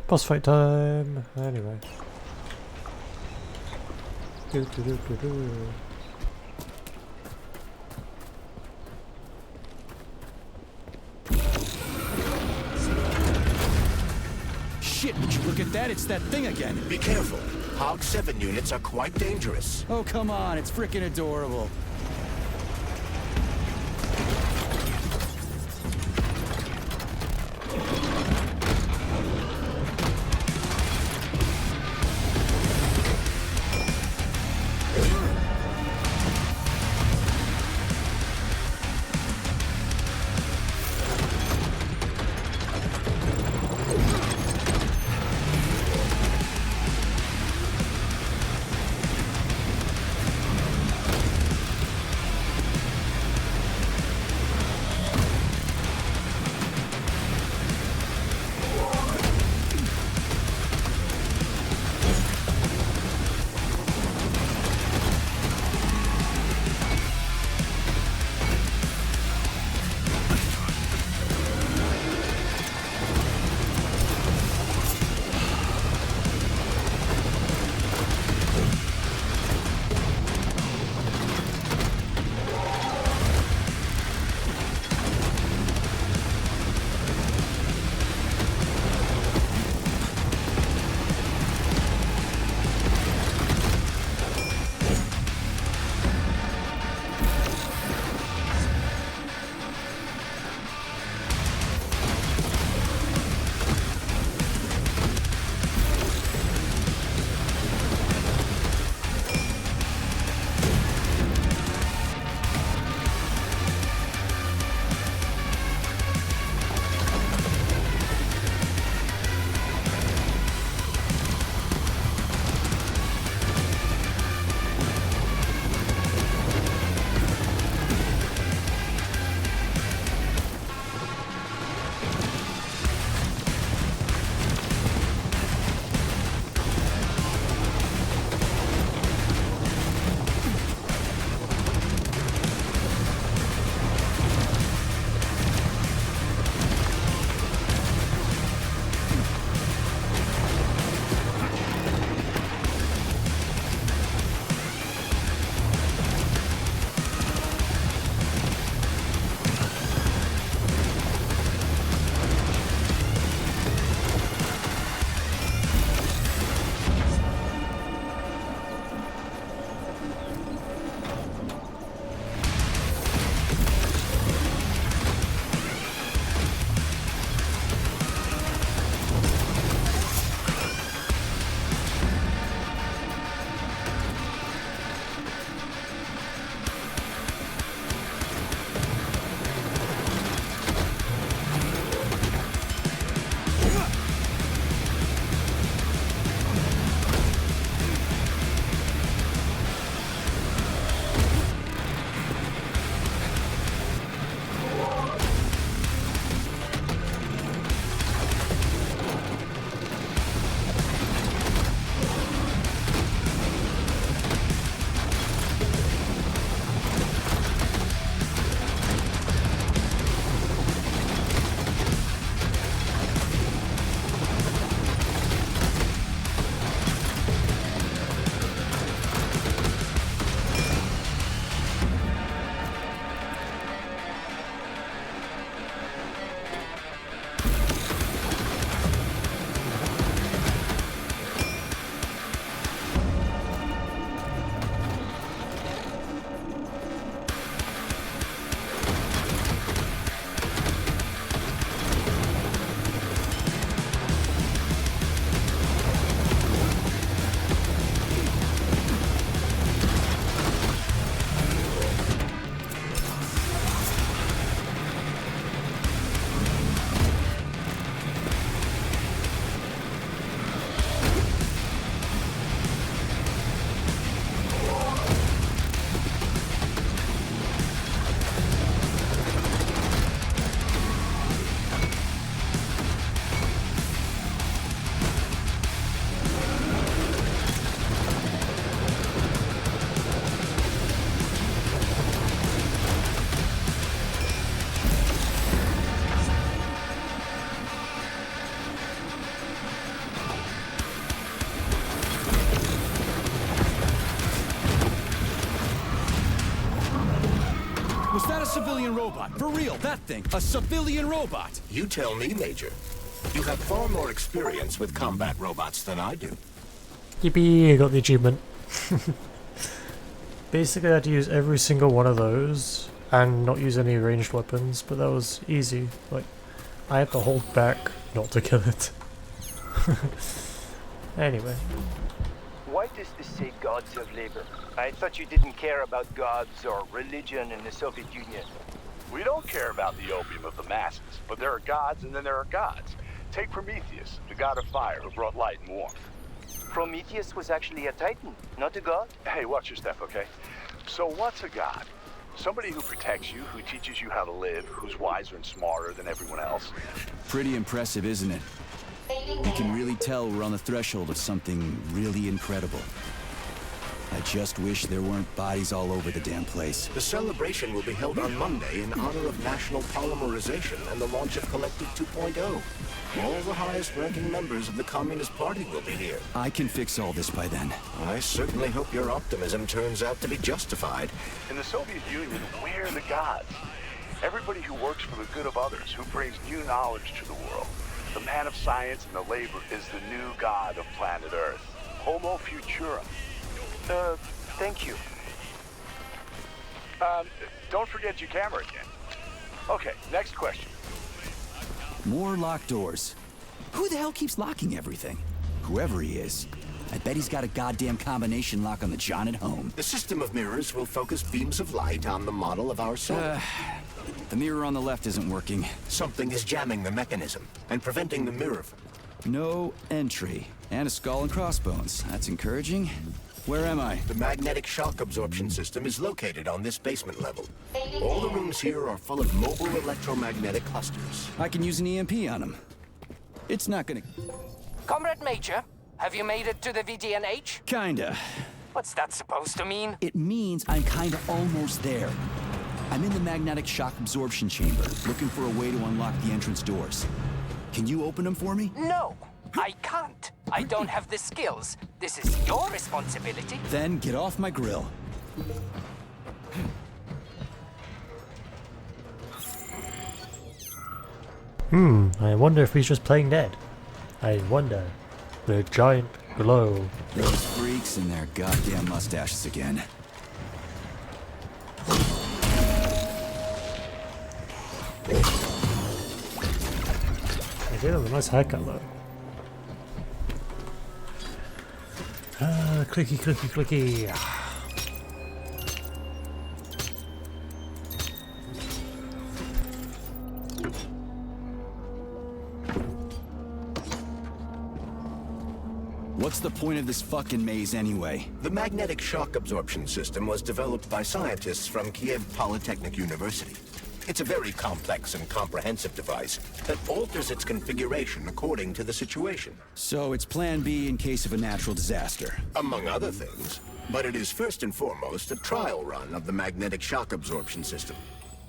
Boss fight time. Anyway. Do, do, do, do, do. Shit, would you look at that? It's that thing again. Be careful. Hog 7 units are quite dangerous. Oh, come on. It's freaking adorable. civilian robot. For real, that thing. A civilian robot. You tell me, Major. You have far more experience with combat robots than I do. Yippee, I got the achievement. Basically I had to use every single one of those and not use any ranged weapons, but that was easy. Like, I had to hold back not to kill it. Anyway. Why does this say gods of labor? I thought you didn't care about gods or religion in the Soviet Union. We don't care about the opium of the masses, but there are gods and then there are gods. Take Prometheus, the god of fire who brought light and warmth. Prometheus was actually a titan, not a god? Hey, watch your step, okay? So what's a god? Somebody who protects you, who teaches you how to live, who's wiser and smarter than everyone else. Pretty impressive, isn't it? You can really tell we're on the threshold of something really incredible. I just wish there weren't bodies all over the damn place. The celebration will be held on Monday in honor of National Polymerization and the launch of Collective 2.0. All the highest-ranking members of the Communist Party will be here. I can fix all this by then. I certainly hope your optimism turns out to be justified. In the Soviet Union, we're the gods. Everybody who works for the good of others, who brings new knowledge to the world. The man of science and the labor is the new god of planet Earth. Homo Futura. Thank you. Don't forget your camera again. Okay, next question. More locked doors. Who the hell keeps locking everything? Whoever he is. I bet he's got a goddamn combination lock on the John at home. The system of mirrors will focus beams of light on the model of our sun. The mirror on the left isn't working. Something is jamming the mechanism and preventing the mirror from... No entry. And a skull and crossbones. That's encouraging. Where am I? The magnetic shock absorption system is located on this basement level. All the rooms here are full of mobile electromagnetic clusters. I can use an EMP on him. It's not gonna... Comrade Major, have you made it to the VDNH? Kinda. What's that supposed to mean? It means I'm kinda almost there. I'm in the magnetic shock absorption chamber, looking for a way to unlock the entrance doors. Can you open them for me? No, I can't. I don't have the skills. This is your responsibility. Then get off my grill. I wonder if he's just playing dead. I wonder. The giant glow. Those freaks and their goddamn mustaches again. I gave him a nice haircut though. Clicky, clicky, clicky. What's the point of this fucking maze anyway? The magnetic shock absorption system was developed by scientists from Kiev Polytechnic University. It's a very complex and comprehensive device that alters its configuration according to the situation. So it's plan B in case of a natural disaster. Among other things. But it is first and foremost a trial run of the magnetic shock absorption system.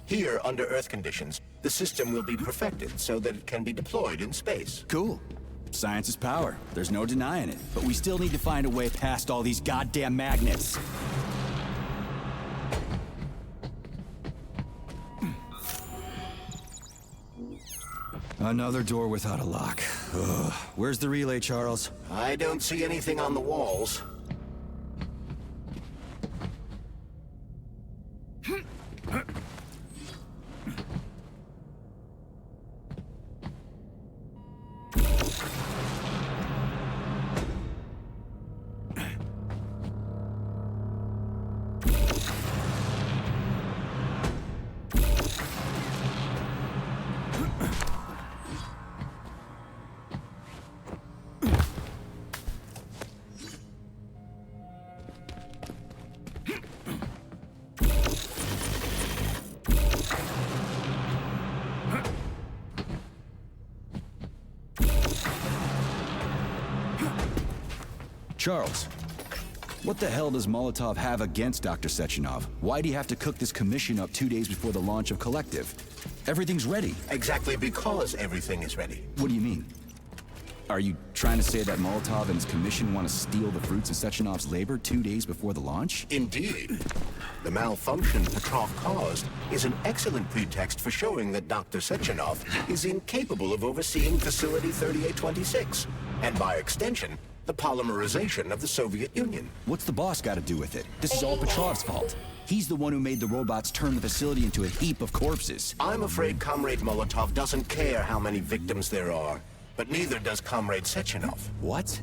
Here, under Earth conditions, the system will be perfected so that it can be deployed in space. Cool. Science is power. There's no denying it. But we still need to find a way past all these goddamn magnets. Another door without a lock. Ugh. Where's the relay, Charles? I don't see anything on the walls. Charles, what the hell does Molotov have against Dr. Sechenov? Why'd he have to cook this commission up 2 days before the launch of Collective? Everything's ready. Exactly because everything is ready. What do you mean? Are you trying to say that Molotov and his commission want to steal the fruits of Sechenov's labor 2 days before the launch? Indeed. The malfunction Petrov caused is an excellent pretext for showing that Dr. Sechenov is incapable of overseeing Facility 3826, and by extension, the polymerization of the Soviet Union. What's the boss got to do with it? This is all Petrov's fault. He's the one who made the robots turn the facility into a heap of corpses. I'm afraid Comrade Molotov doesn't care how many victims there are, but neither does Comrade Sechenov. What?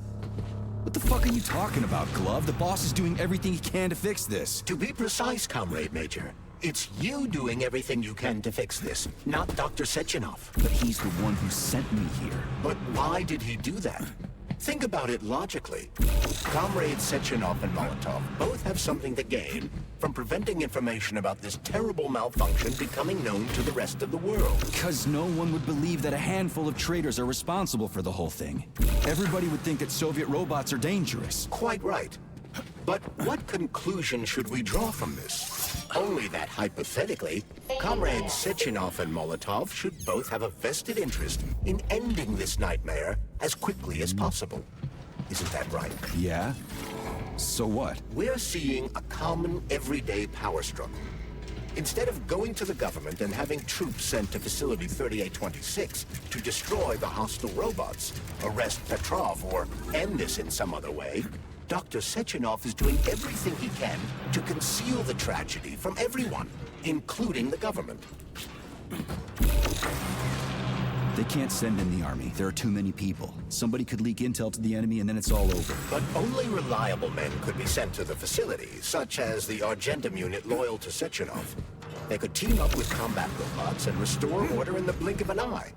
What the fuck are you talking about, Glove? The boss is doing everything he can to fix this. To be precise, Comrade Major, it's you doing everything you can to fix this, not Dr. Sechenov. But he's the one who sent me here. But why did he do that? Think about it logically. Comrades Sechenov and Molotov both have something to gain from preventing information about this terrible malfunction becoming known to the rest of the world. Because no one would believe that a handful of traitors are responsible for the whole thing. Everybody would think that Soviet robots are dangerous. Quite right. But what conclusion should we draw from this? Only that hypothetically, Comrades Sechenov and Molotov should both have a vested interest in ending this nightmare as quickly as possible. Isn't that right? Yeah? So what? We're seeing a common everyday power struggle. Instead of going to the government and having troops sent to Facility 3826 to destroy the hostile robots, arrest Petrov, or end this in some other way, Dr. Sechenov is doing everything he can to conceal the tragedy from everyone, including the government. They can't send in the army. There are too many people. Somebody could leak intel to the enemy and then it's all over. But only reliable men could be sent to the facility, such as the Argentum unit loyal to Sechenov. They could team up with combat robots and restore order in the blink of an eye.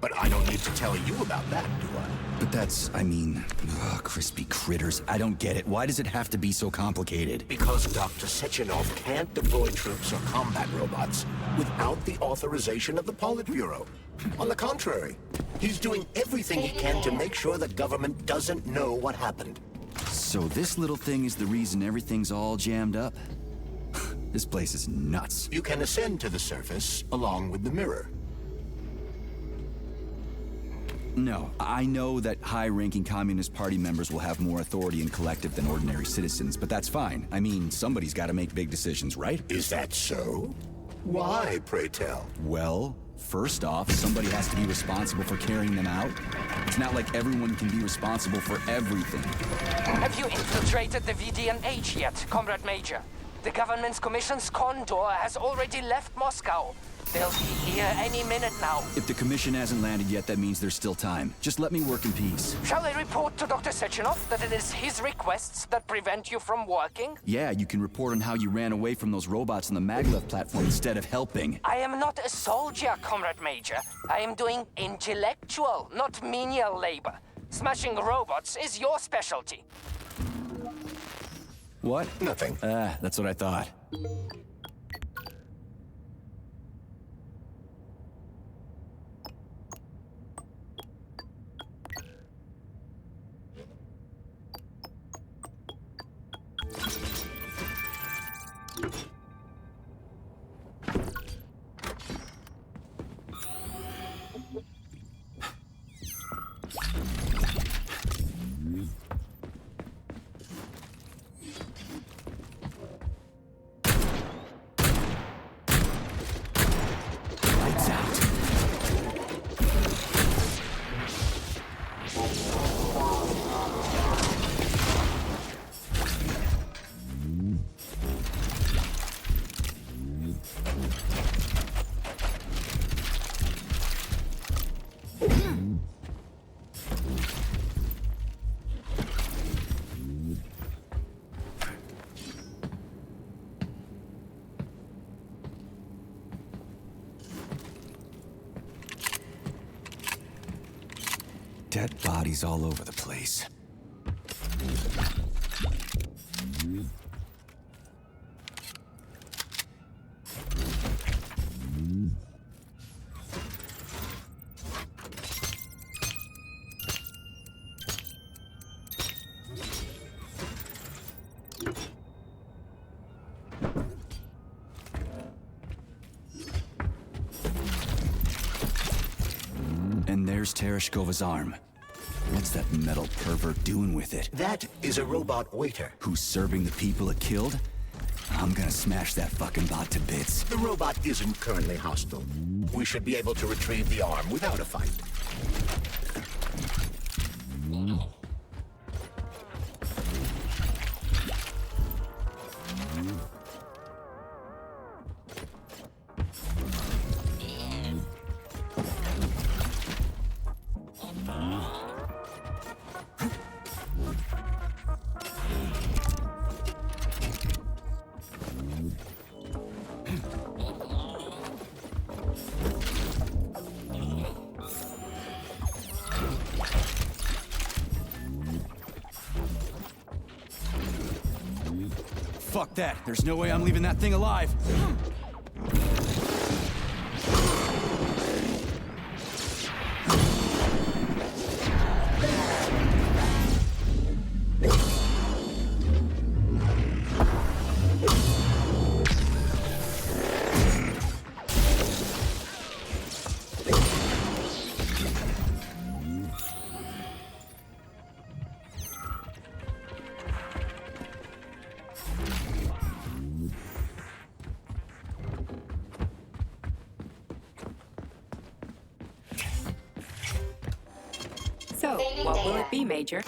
But I don't need to tell you about that, do I? But that's, I mean, crispy critters. I don't get it. Why does it have to be so complicated? Because Dr. Sechenov can't deploy troops or combat robots without the authorization of the Politburo. On the contrary, he's doing everything he can to make sure the government doesn't know what happened. So this little thing is the reason everything's all jammed up? This place is nuts. You can ascend to the surface along with the mirror. No, I know that high-ranking Communist Party members will have more authority in collective than ordinary citizens, but that's fine. I mean, somebody's got to make big decisions, right? Is that so? Why, pray tell? Well, first off, somebody has to be responsible for carrying them out. It's not like everyone can be responsible for everything. Have you infiltrated the VDNH yet, Comrade Major? The government's commission's condor has already left Moscow. They'll be here any minute now. If the commission hasn't landed yet, that means there's still time. Just let me work in peace. Shall I report to Dr. Sechenov that it is his requests that prevent you from working? Yeah, you can report on how you ran away from those robots on the maglev platform instead of helping. I am not a soldier, Comrade Major. I am doing intellectual, not menial labor. Smashing robots is your specialty. What? Nothing. That's what I thought. Lights out. Dead bodies all over the place. And there's Tereshkova's arm. What's that metal pervert doing with it? That is a robot waiter. Who's serving the people it killed? I'm gonna smash that fucking bot to bits. The robot isn't currently hostile. We should be able to retrieve the arm without a fight. Fuck that. There's no way I'm leaving that thing alive. So, what will it be, Major?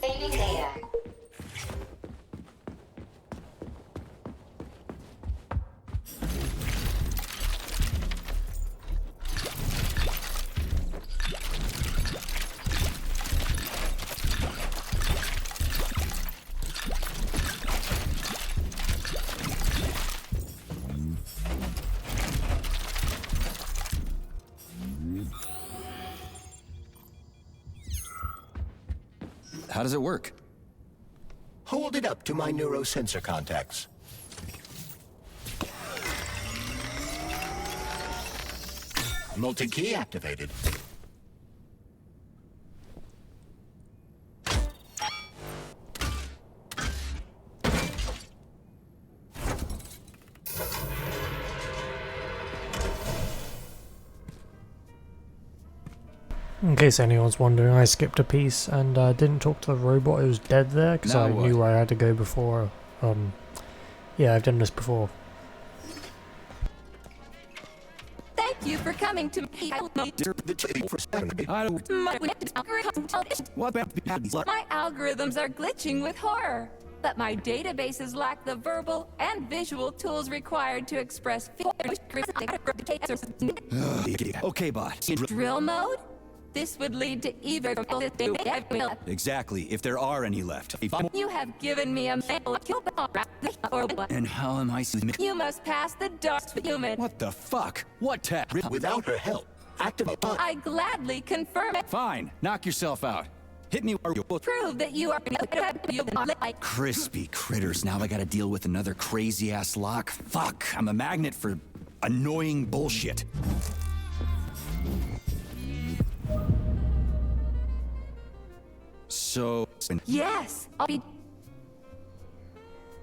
Saving data. How does it work? Hold it up to my neurosensor contacts. Multi-key activated. In case anyone's wondering, I skipped a piece and didn't talk to the robot who was dead there because I knew where I had to go before. Yeah, I've done this before. Thank you for coming to me. My algorithms are glitching with horror, but my databases lack the verbal and visual tools required to express Okay, bot. drill mode? This would lead to either Exactly, if there are any left. You have given me a And how am I... You must pass the dark human. What the fuck? What tech? Without her help, activate. I gladly confirm it. Fine, knock yourself out. Hit me or you'll Prove that you are crispy critters. Now I gotta deal with another crazy-ass lock. Fuck, I'm a magnet for annoying bullshit. So... Yes, I'll be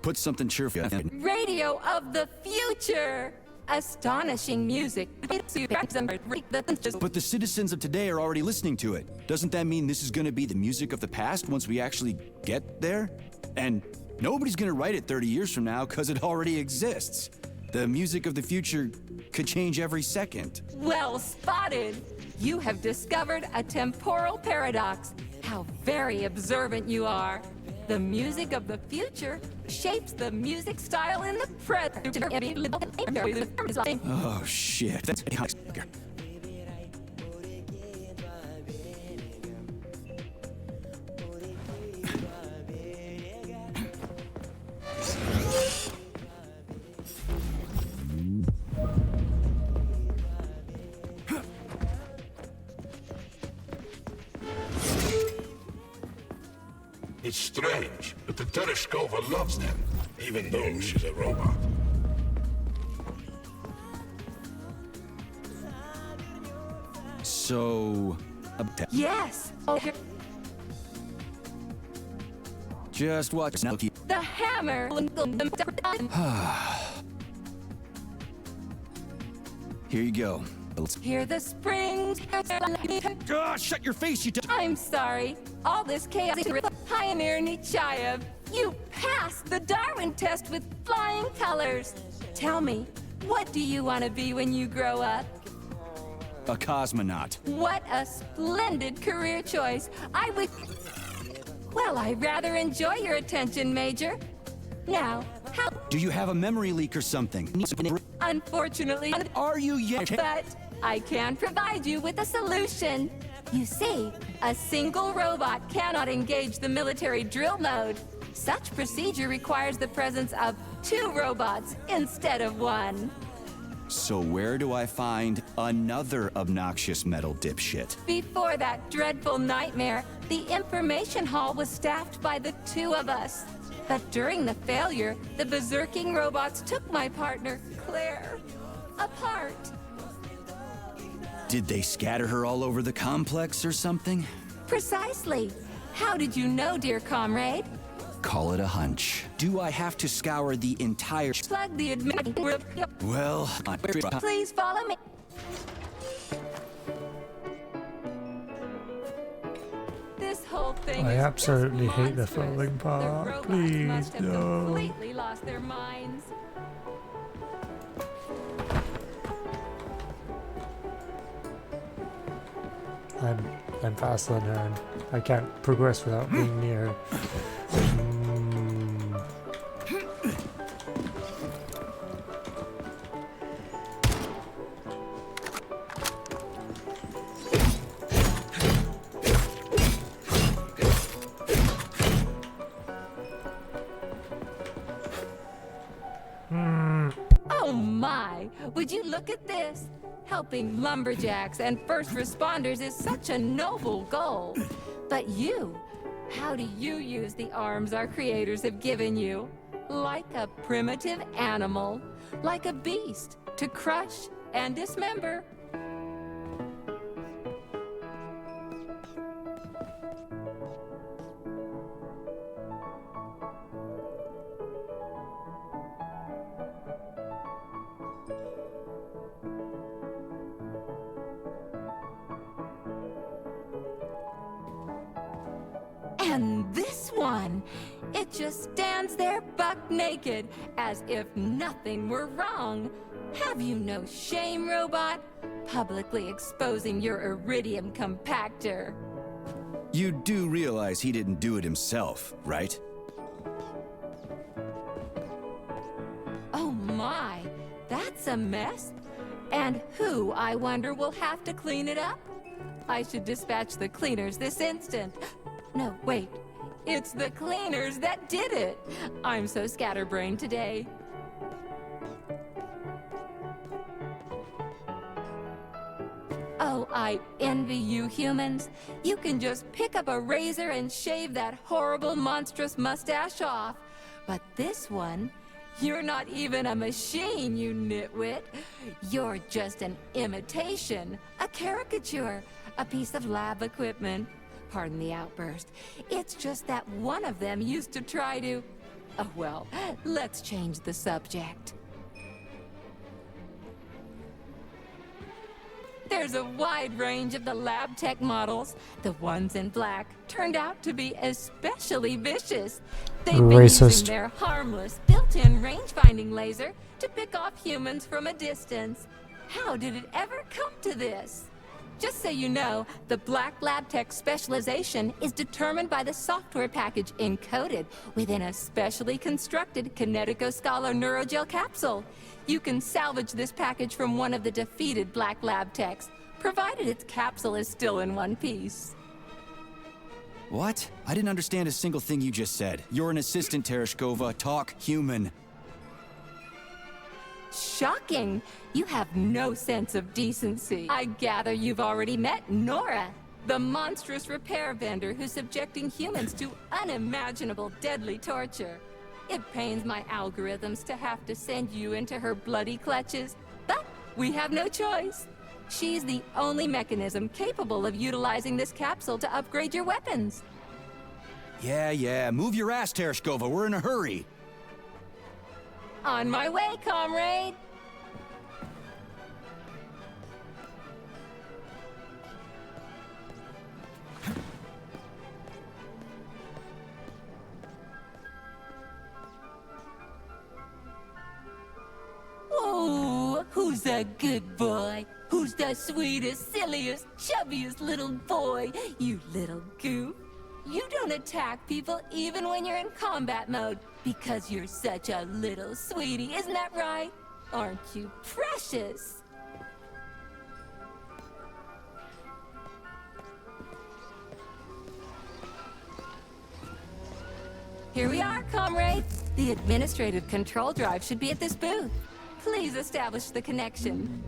Put something cheerful. radio of the future. Astonishing music. But the citizens of today are already listening to it. Doesn't that mean this is gonna be the music of the past once we actually get there? And nobody's gonna write it 30 years from now because it already exists. The music of the future could change every second. Well spotted! You have discovered a temporal paradox. How very observant you are. The music of the future shapes the music style in the present. Oh, shit. That's It's strange, but the Tereshkova loves them, even though she's a robot. so... Yes! Oh, Just watch now. the hammer! Here you go. Hear the springs. Shut your face, you I'm sorry. All this chaos is Pioneer Nechayev. You passed the Darwin test with flying colors. Tell me, what do you want to be when you grow up? A cosmonaut. What a splendid career choice. I would... Well, I rather enjoy your attention, Major. Now, how... Do you have a memory leak or something? Unfortunately... Are you yet? But I can provide you with a solution. You see, a single robot cannot engage the military drill mode. Such procedure requires the presence of 2 robots instead of 1. So where do I find another obnoxious metal dipshit? Before that dreadful nightmare, the information hall was staffed by the 2 of us. But during the failure, the berserking robots took my partner, Claire, apart. Did they scatter her all over the complex or something? Precisely. How did you know, dear comrade? Call it a hunch. Do I have to scour the entire... Plug the admin. Well... Please follow me. This whole thing I is absolutely just hate the monstrous. following The part. robots Please, must have no. completely lost their minds. I'm faster than her and I can't progress without being near her. Oh my! Would you look at this? Helping lumberjacks and first responders is such a noble goal. But you, how do you use the arms our creators have given you? Like a primitive animal, like a beast, to crush and dismember. And this one, it just stands there buck naked, as if nothing were wrong. Have you no shame, robot? Publicly exposing your iridium compactor. You do realize he didn't do it himself, right? Oh my, that's a mess. And who, I wonder, will have to clean it up? I should dispatch the cleaners this instant. No, wait. It's the cleaners that did it. I'm so scatterbrained today. Oh, I envy you humans. You can just pick up a razor and shave that horrible, monstrous mustache off. But this one, you're not even a machine, you nitwit. You're just an imitation, a caricature, a piece of lab equipment. Pardon the outburst. It's just that one of them used to try to... Oh, well, let's change the subject. There's a wide range of the lab tech models. The ones in black turned out to be especially vicious. They've been Racist. using their harmless, built built-in range-finding laser to pick off humans from a distance. How did it ever come to this? Just so you know, the Black Lab Tech specialization is determined by the software package encoded within a specially constructed Kinetico Scholar Neurogel capsule. You can salvage this package from one of the defeated Black Lab Techs, provided its capsule is still in one piece. What? I didn't understand a single thing you just said. You're an assistant, Tereshkova. Talk human. Shocking! You have no sense of decency. I gather you've already met Nora, the monstrous repair vendor who's subjecting humans to unimaginable deadly torture. It pains my algorithms to have to send you into her bloody clutches, but we have no choice. She's the only mechanism capable of utilizing this capsule to upgrade your weapons. Yeah, move your ass, Tereshkova. We're in a hurry. On my way, comrade! Oh, who's a good boy? Who's the sweetest, silliest, chubbiest little boy? You little goof. You don't attack people even when you're in combat mode because you're such a little sweetie, isn't that right? Aren't you precious? Here we are, comrade. The administrative control drive should be at this booth. Please establish the connection.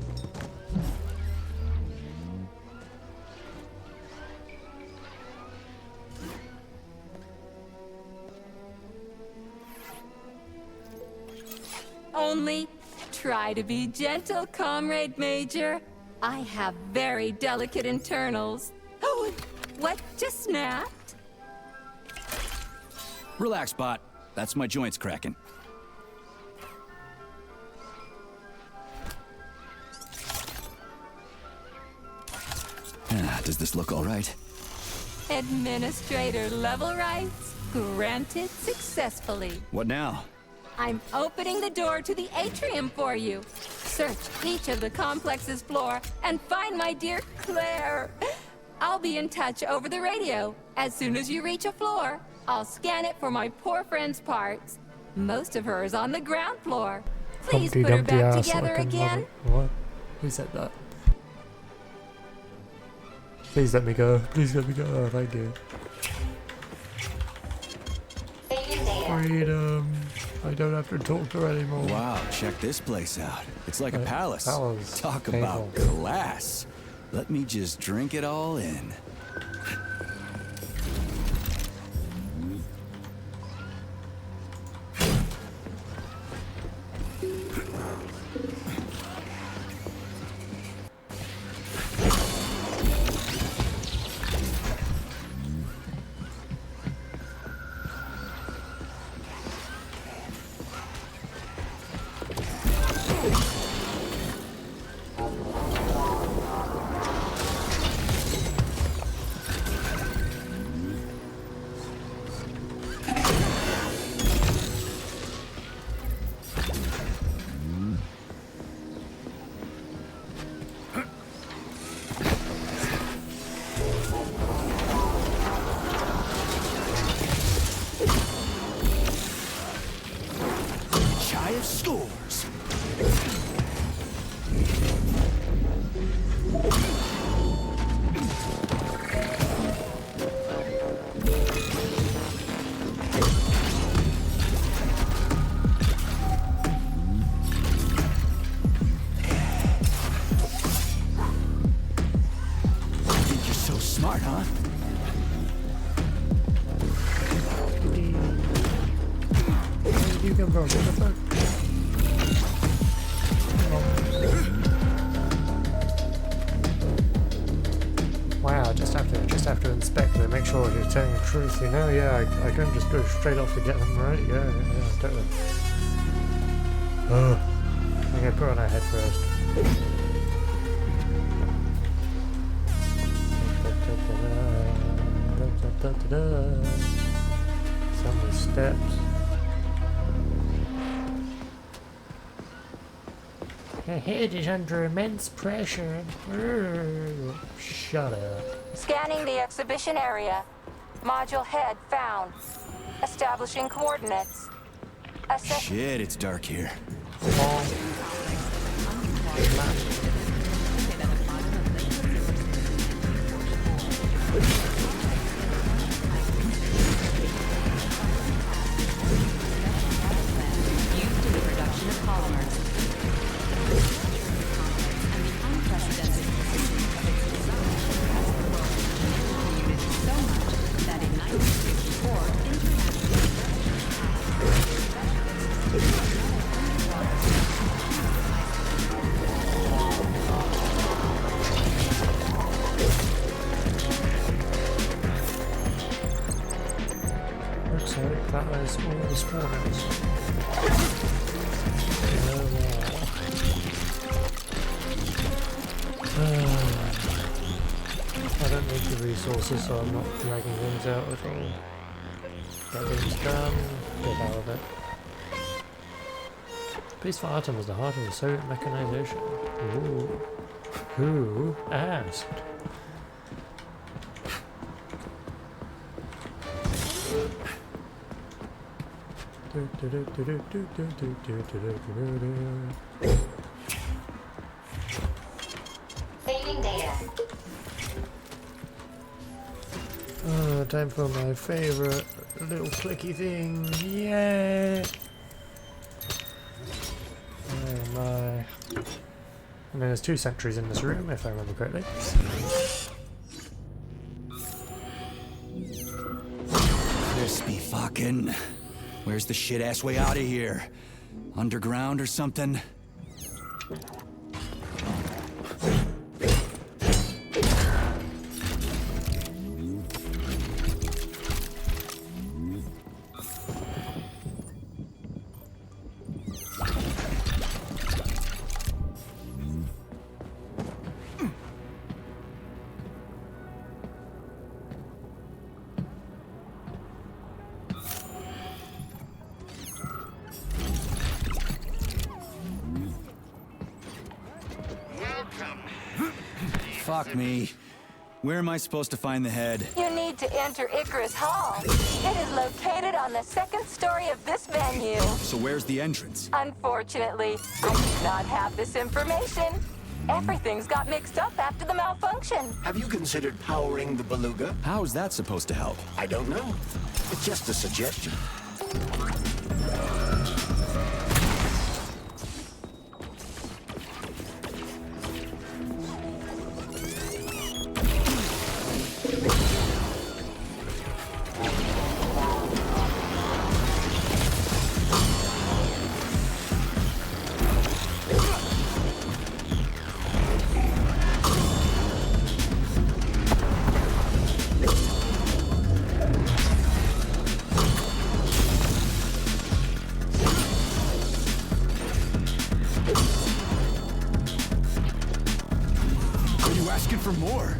Only try to be gentle, Comrade Major. I have very delicate internals. Oh, what just snapped? Relax, bot. That's my joints cracking. Does this look all right? Administrator level rights granted successfully. What now? I'm opening the door to the atrium for you. Search each of the complex's floor and find my dear Claire. I'll be in touch over the radio. As soon as you reach a floor, I'll scan it for my poor friend's parts. Most of her is on the ground floor. Please Humpty put her Dumpty back ass together like a again. mother- What? Who said that? Please let me go. Please let me go. Oh, thank you. Freedom. I don't have to talk to her anymore. Wow, check this place out. It's like a palace. Palace. Talk Painful. about class. Let me just drink it all in. Scores. Think you're so smart, huh? Where did you come from? What the fuck? Wow, just have to inspect it, make sure you're telling the truth, you know? Yeah, I can't just go straight off to get them, right? Yeah, totally. I'm gonna put on our head first. Some of the steps. Her head is under immense pressure. Shut up. Scanning the exhibition area. Module head found. Establishing coordinates. Shit, it's dark here. Used in the production of polymers. And the unprecedented precision of its design has the world unit so much that in 1964, Looks like that is all the spawners. No more. I don't need the resources, so I'm not dragging things out at all. That thing's done. Get out of it. Peaceful Atom is the heart of the Soviet mechanization. Ooh. Who asked? Saving data. Time for my favorite little clicky thing. Yeah. Oh my. And there's 2 sentries in this room, if I remember correctly. Crispy fucking. Where's the shit ass way out of here? Underground or something? Fuck me. Where am I supposed to find the head? You need to enter Icarus Hall. It is located on the 2nd story of this venue. So where's the entrance? Unfortunately, I do not have this information. Everything's got mixed up after the malfunction. Have you considered powering the beluga? How is that supposed to help? I don't know. It's just a suggestion. Asking for more.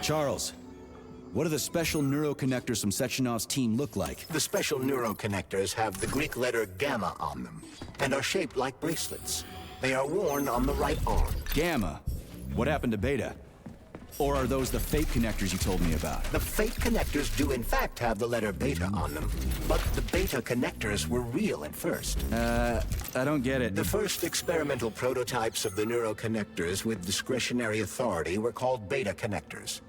Charles, what do the special neuroconnectors from Sechenov's team look like? The special neuroconnectors have the Greek letter gamma on them and are shaped like bracelets. They are worn on the right arm. Gamma? What happened to Beta? Or are those the fake connectors you told me about? The fake connectors do in fact have the letter beta on them, but the beta connectors were real at first. I don't get it. The first experimental prototypes of the neuroconnectors with discretionary authority were called beta connectors.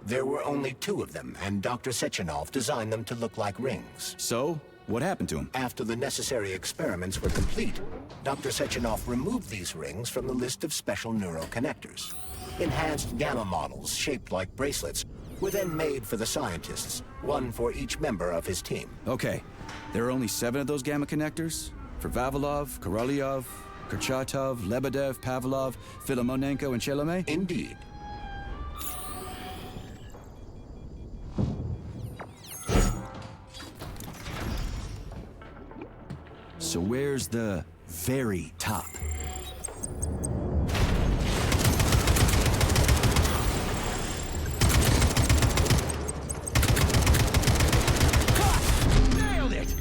There were only 2 of them, and Dr. Sechenov designed them to look like rings. So, what happened to him? After the necessary experiments were complete, Dr. Sechenov removed these rings from the list of special neuroconnectors. Enhanced gamma models, shaped like bracelets, were then made for the scientists, 1 for each member of his team. Okay, there are only 7 of those gamma connectors? For Vavilov, Korolyov, Kurchatov, Lebedev, Pavlov, Filomonenko, and Chelome? Indeed. So where's the very top? Nailed it!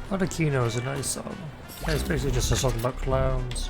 Adakino is a nice song. Yeah, it's basically just a song about clowns.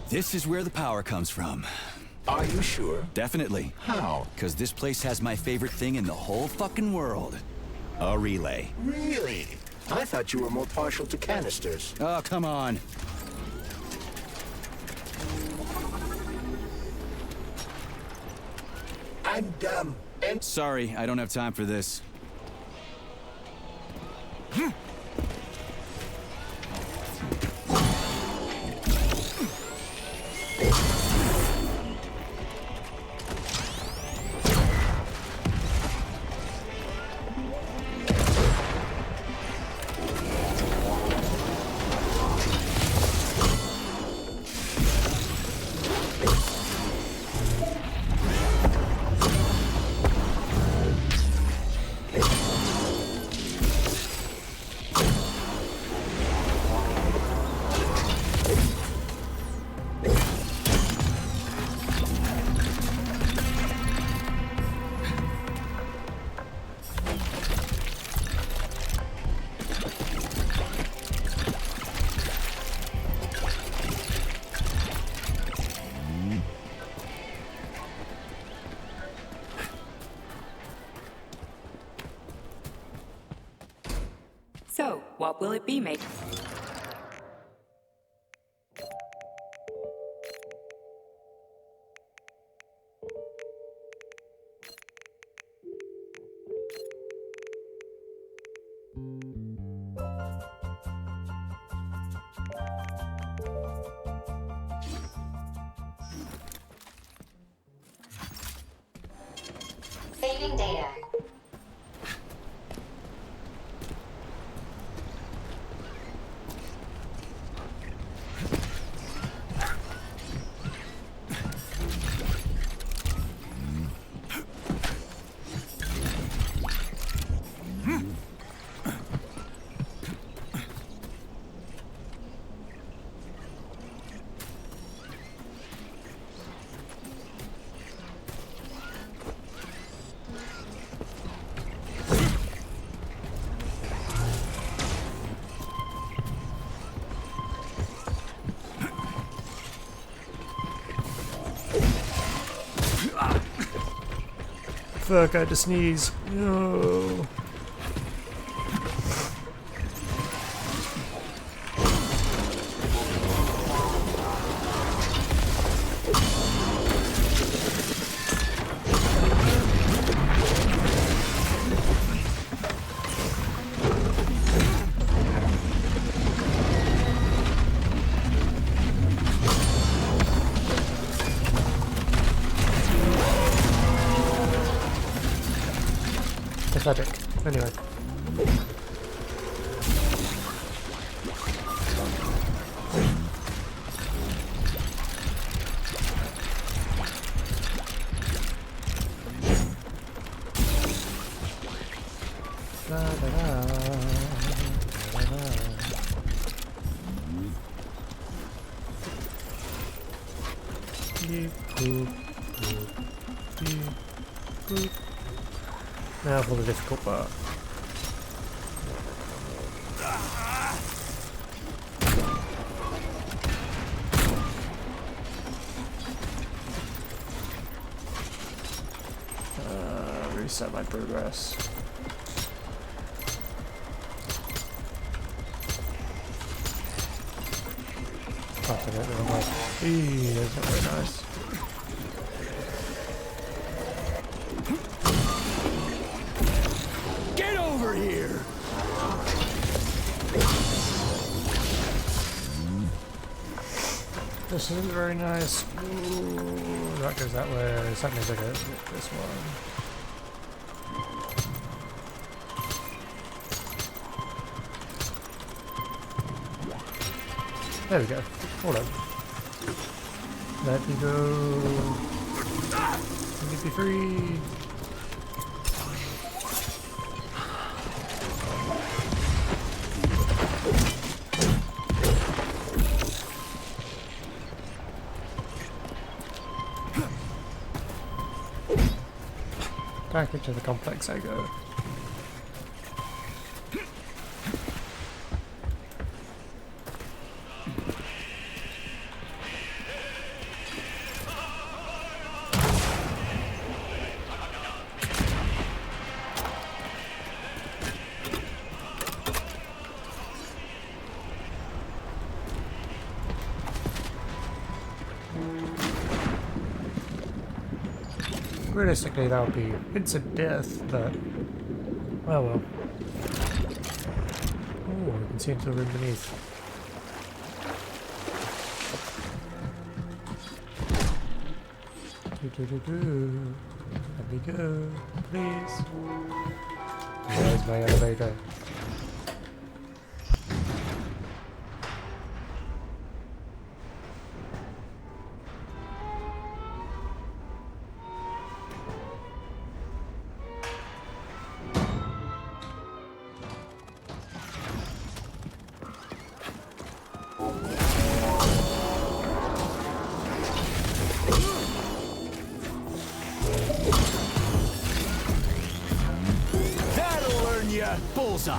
This is where the power comes from. Are you sure? Definitely. How? Because this place has my favorite thing in the whole fucking world. A relay. Really? I thought you were more partial to canisters. Oh, come on. And Sorry, I don't have time for this. So, what will it be, mate? Saving data. Fuck, I had to sneeze. No. Pathetic. Anyway. Now for the difficult part. Reset my progress. Oh, I forgot the wrong way. Eee, that's not very nice. Get over here! This isn't very nice. Ooh, that goes that way. So that means I get this one. There we go. Hold on. Let me go. Let me be free. Back into the complex I go. Realistically, that would be instant death, but oh well. Oh, we can see into the room beneath. Let me go, please. Where's my elevator? Bullseye!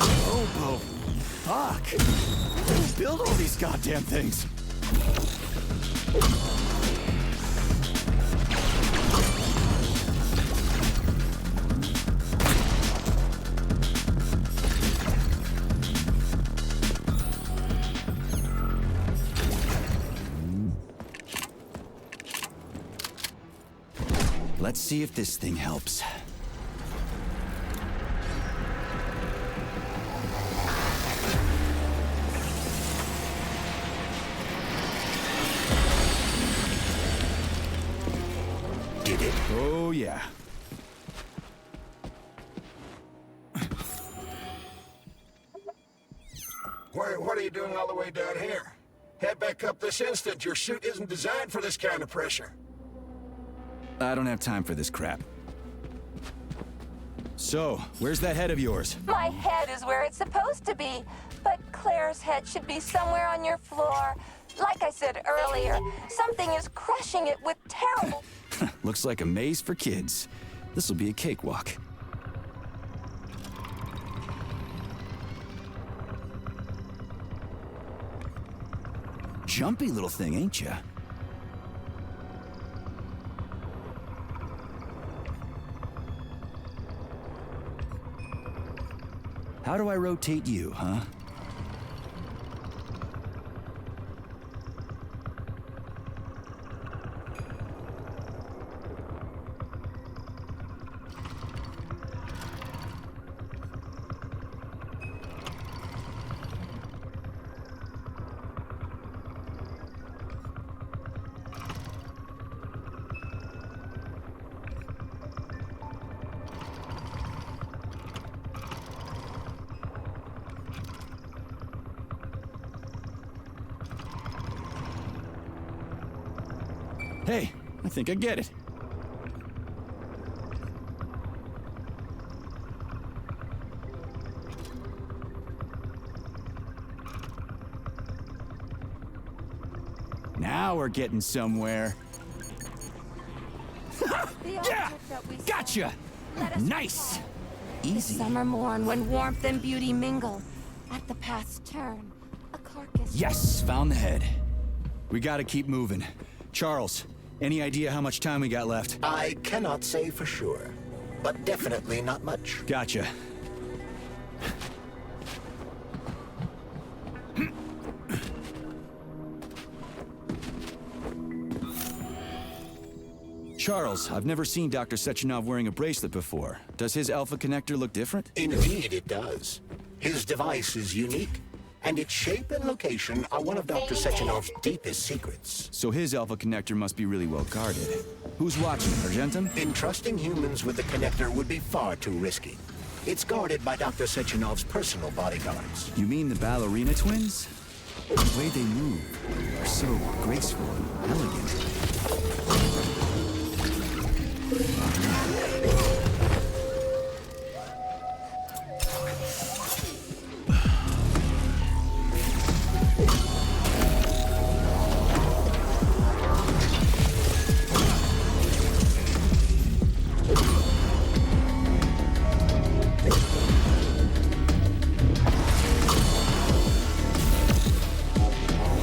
Oh, fuck! Who built all these goddamn things? Let's see if this thing helps. Oh yeah. What are you doing all the way down here? Head back up this instant. Your suit isn't designed for this kind of pressure. I don't have time for this crap. So, where's that head of yours? My head is where it's supposed to be, but Claire's head should be somewhere on your floor. Like I said earlier, something is crushing it with terrible... Looks like a maze for kids. This'll be a cakewalk. Jumpy little thing, ain't ya? How do I rotate you, huh? Hey, I think I get it. Now we're getting somewhere. Yeah! Gotcha! Nice! Easy. Summer morn when warmth and beauty mingle. At the path's turn, a carcass... Yes, found the head. We gotta keep moving. Charles, any idea how much time we got left? I cannot say for sure, but definitely not much. Gotcha. Charles, I've never seen Dr. Sechenov wearing a bracelet before. Does his alpha connector look different? Indeed it does. His device is unique, and its shape and location are one of Dr. Sechenov's deepest secrets. So his alpha connector must be really well guarded. Who's watching, Argentum? Entrusting humans with the connector would be far too risky. It's guarded by Dr. Sechenov's personal bodyguards. You mean the ballerina twins? The way they move are so graceful and elegant.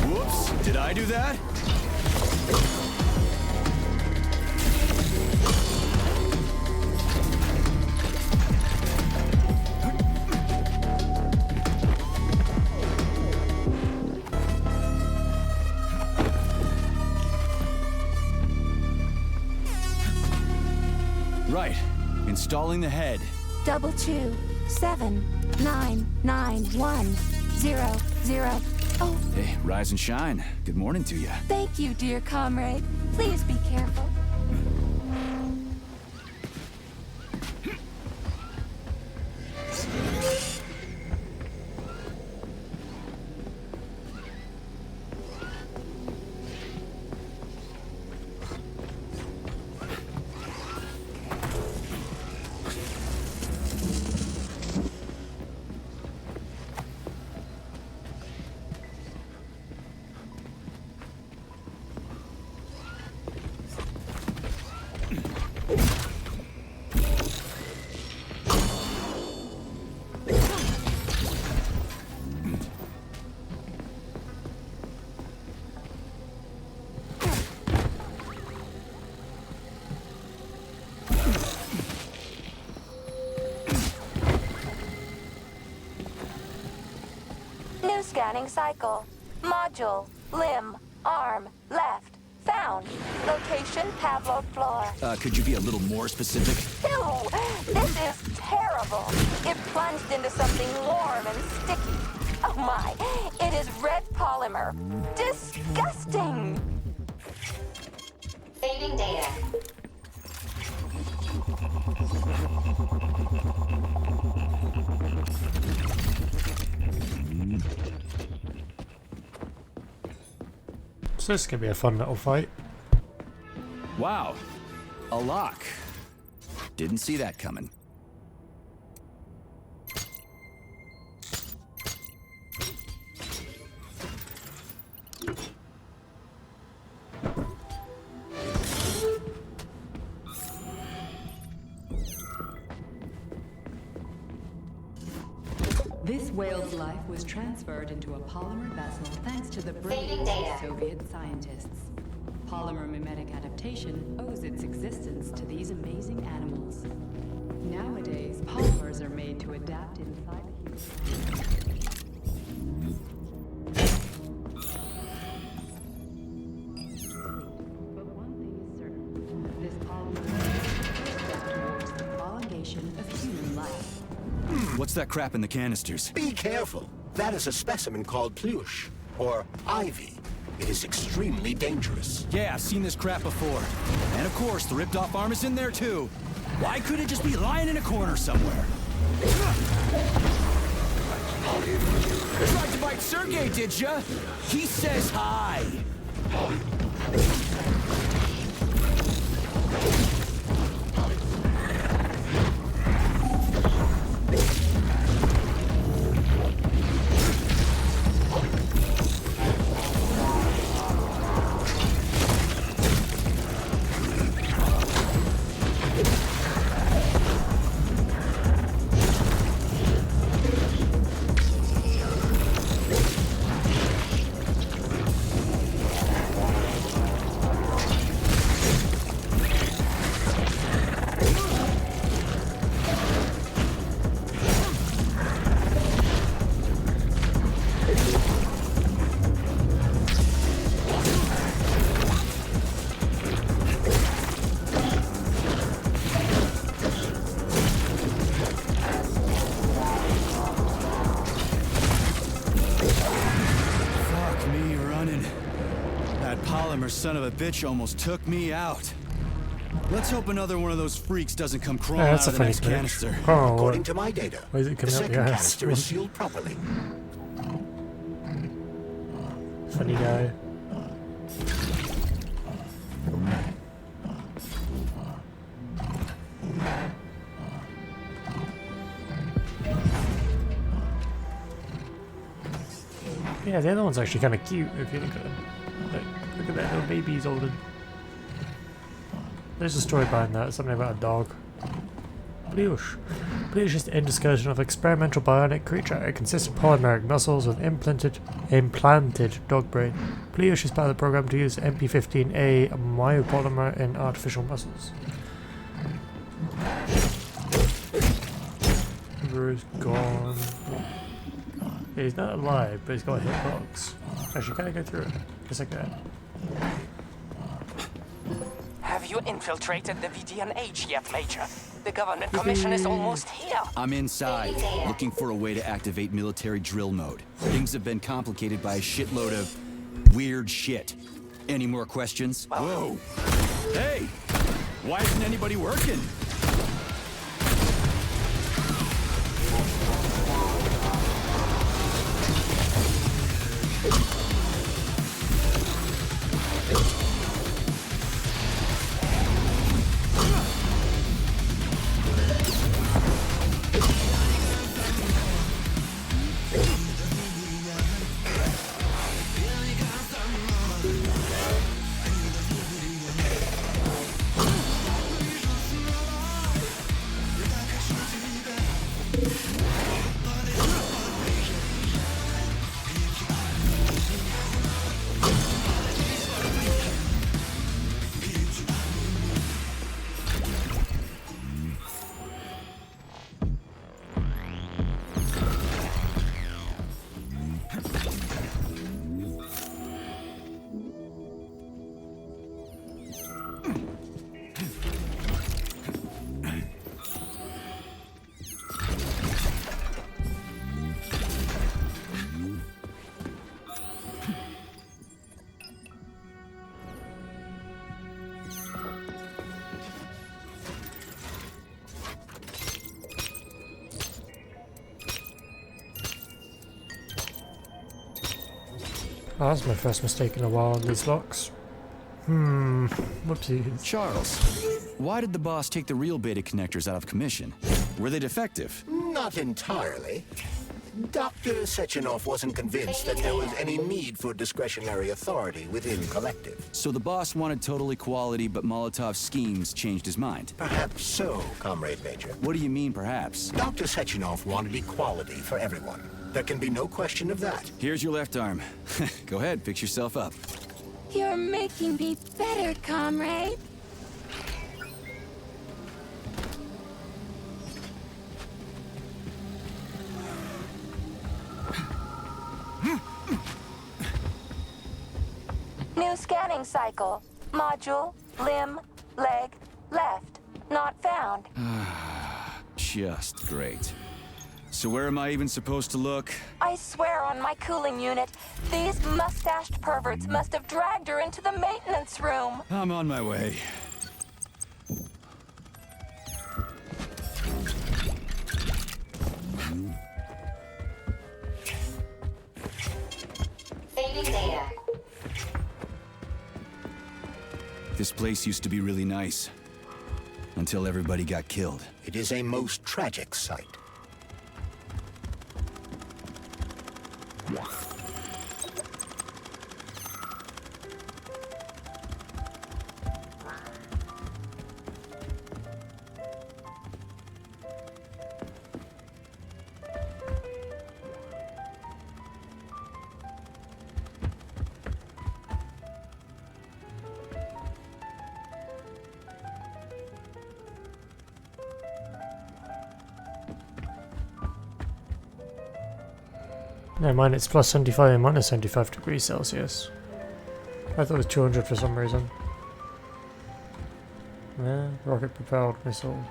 Whoops, did I do that? Right. Installing the head. 227991000. Oh, Hey, rise and shine. Good morning to you. thank you, dear comrade. Please be careful. New scanning cycle. Module, limb, arm, left. Found. Location, Pavlov floor. Could you be a little more specific? Ew! This is terrible. It plunged into something warm and sticky. Oh my, it is red polymer. Disgusting! Saving data. So this is gonna be a fun little fight. Wow, a lock. Didn't see that coming. This whale's life was transferred into a polymer vessel thanks to the brilliance of Soviet scientists. Polymer mimetic adaptation owes its existence to these amazing animals. Nowadays, polymers are made to adapt inside the human. But one thing is certain. This polymer is a step towards the prolongation of human life. What's that crap in the canisters? Be careful. That is a specimen called Plush, or Ivy. It is extremely dangerous. Yeah, I've seen this crap before. And of course, the ripped-off arm is in there too. Why couldn't it just be lying in a corner somewhere? Tried to bite Sergey, did ya? He says hi. Son of a bitch almost took me out. Let's hope another one of those freaks doesn't come crawling Yeah, that's out a of the funny next glitch. canister. Oh, According to my data, why is it the coming out second the ass? canister is sealed properly. Funny guy. Yeah, the other one's actually kind of cute if you look at them. Look at that little baby he's holding. There's a story behind that, something about a dog. Plush. Plush is the endoskeeleton of experimental bionic creature. It consists of polymeric muscles with implanted dog brain. Plush is part of the program to use MP15A myopolymer in artificial muscles. Bruce gone. Yeah, he's not alive, but he's got a hitbox. Actually, can I go through it? Guess I can. Have you infiltrated the VDNH yet, Major? The government commission is almost here. I'm inside, looking for a way to activate military drill mode. Things have been complicated by a shitload of weird shit. Any more questions? Whoa! Hey! Why isn't anybody working? Oh, that's my first mistake in a while on these locks. Whoopsies. Charles, why did the boss take the real beta connectors out of commission? Were they defective? Not entirely. Dr. Sechenov wasn't convinced that there was any need for discretionary authority within Collective. So the boss wanted total equality, but Molotov's schemes changed his mind. Perhaps so, Comrade Major. What do you mean, perhaps? Dr. Sechenov wanted equality for everyone. There can be no question of that. Here's your left arm. Go ahead, fix yourself up. You're making me better, comrade. New scanning cycle. Module, limb, leg, left. Not found. Just great. So where am I even supposed to look? I swear on my cooling unit, these mustached perverts must have dragged her into the maintenance room. I'm on my way. Saving data. This place used to be really nice. Until everybody got killed. It is a most tragic sight. Never mind, it's plus 75 and minus 75 degrees Celsius. I thought it was 200 for some reason. Yeah, rocket propelled missile.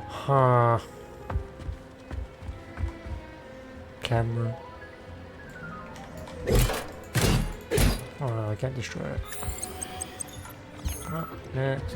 Huh. Camera. Oh no, I can't destroy it. Oh, next.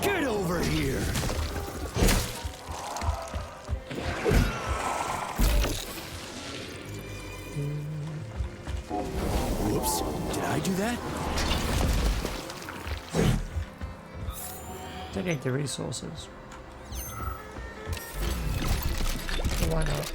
Get over here! Whoops, did I do that? They need the resources. So why not?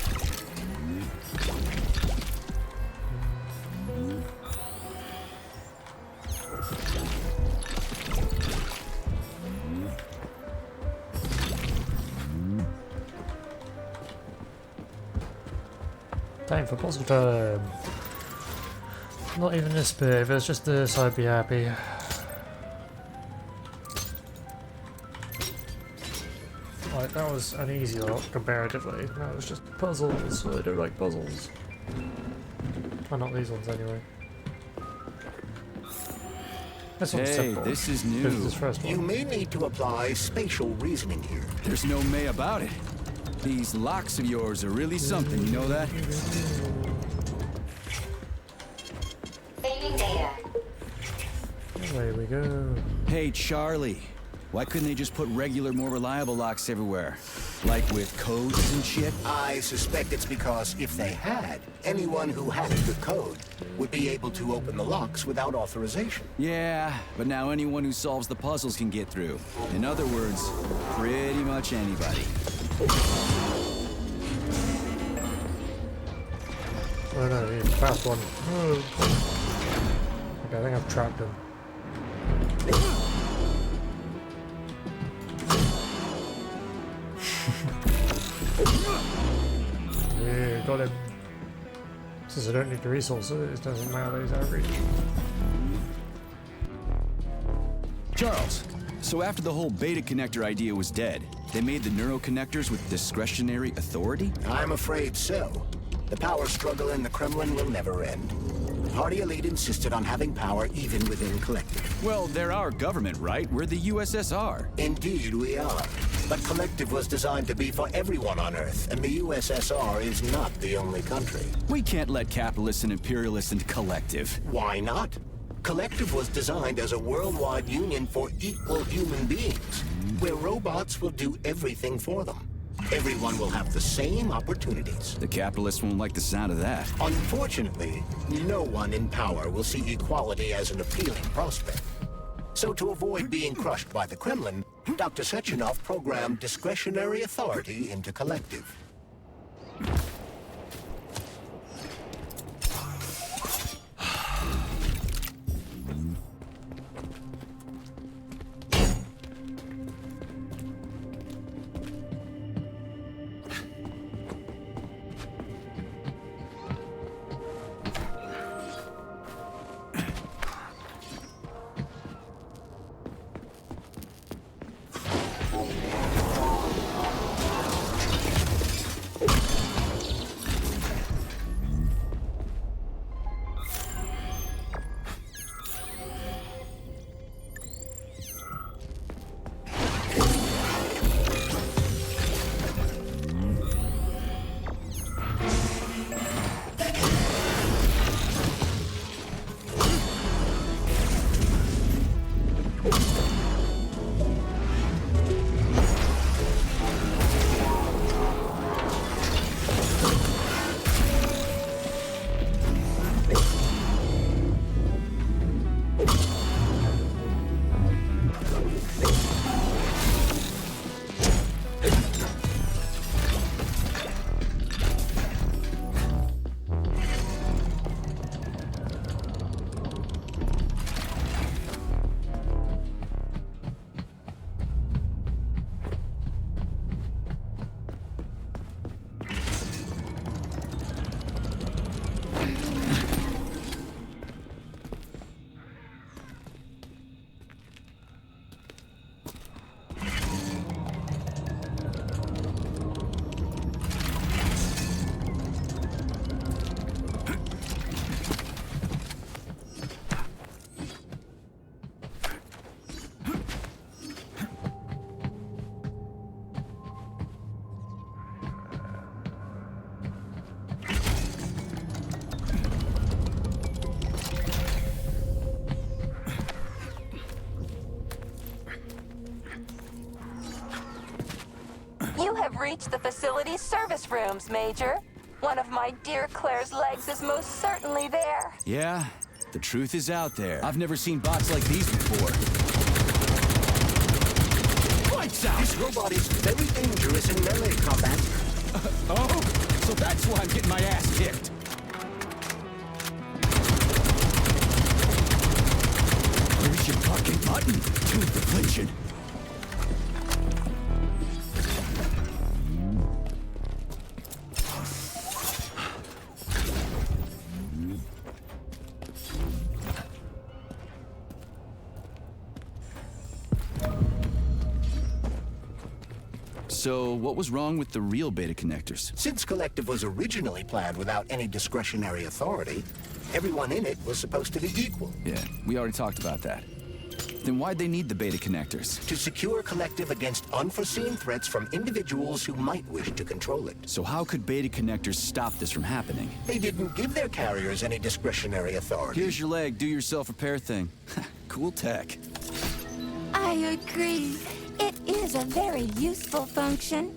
Time for puzzle time. Not even this bit, if it's just this I'd be happy. Like, that was an easy lot comparatively. That was just puzzles. I don't like puzzles. Well, not these ones anyway. This one's simple. This is new. This is this first one. You may need to apply spatial reasoning here. There's no may about it. These locks of yours are really something, you know that? Saving data. There we go. Hey, Charlie. Why couldn't they just put regular, more reliable locks everywhere? Like with codes and shit? I suspect it's because if they had, anyone who had the code would be able to open the locks without authorization. Yeah, but now anyone who solves the puzzles can get through. In other words, pretty much anybody. Oh no, he's the fast one. Oh. Okay, I think I've trapped him. Yeah, got him. Since I don't need the resources, it doesn't matter, he's average. Charles, so after the whole beta connector idea was dead, they made the neuroconnectors with discretionary authority? I'm afraid so. The power struggle in the Kremlin will never end. party elite insisted on having power even within Collective. Well, they're our government, right? We're the USSR. Indeed, we are. But Collective was designed to be for everyone on Earth, and the USSR is not the only country. We can't let capitalists and imperialists into Collective. Why not? Collective was designed as a worldwide union for equal human beings, where robots will do everything for them. Everyone will have the same opportunities. The capitalists won't like the sound of that. Unfortunately, no one in power will see equality as an appealing prospect. So to avoid being crushed by the Kremlin, Dr. Sechenov programmed discretionary authority into Collective. You have reached the facility's service rooms, Major. One of my dear Claire's legs is most certainly there. Yeah, the truth is out there. I've never seen bots like these before. Lights out! This robot is very dangerous in melee combat. Oh, so that's why I'm getting my ass kicked. Where's your fucking button? Too deflation. So, what was wrong with the real beta connectors? Since Collective was originally planned without any discretionary authority, everyone in it was supposed to be equal. Yeah, we already talked about that. Then why'd they need the beta connectors? To secure Collective against unforeseen threats from individuals who might wish to control it. So how could beta connectors stop this from happening? They didn't give their carriers any discretionary authority. Here's your leg, do yourself repair thing. Cool tech. I agree. It is a very useful function.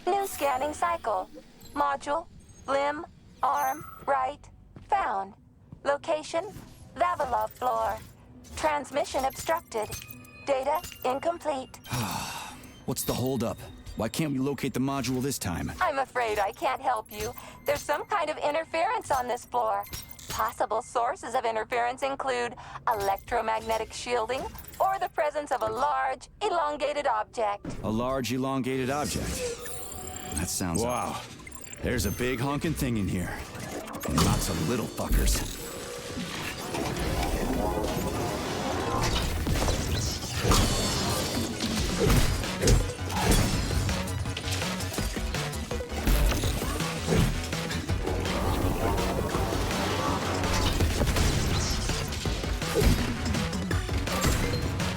New scanning cycle. Module, limb, arm, right, found. Location, Vavilov floor. Transmission obstructed. Data incomplete. What's the holdup? Why can't we locate the module this time? I'm afraid I can't help you. There's some kind of interference on this floor. Possible sources of interference include electromagnetic shielding or the presence of a large, elongated object. A large, elongated object. That sounds... Wow. There's a big honking thing in here. And lots of little fuckers.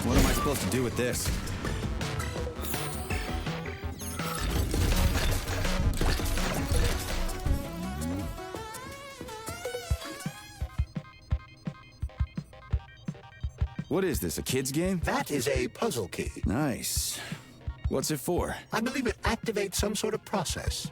What am I supposed to do with this? What is this, a kid's game? That is a puzzle key. Nice. What's it for? I believe it activates some sort of process.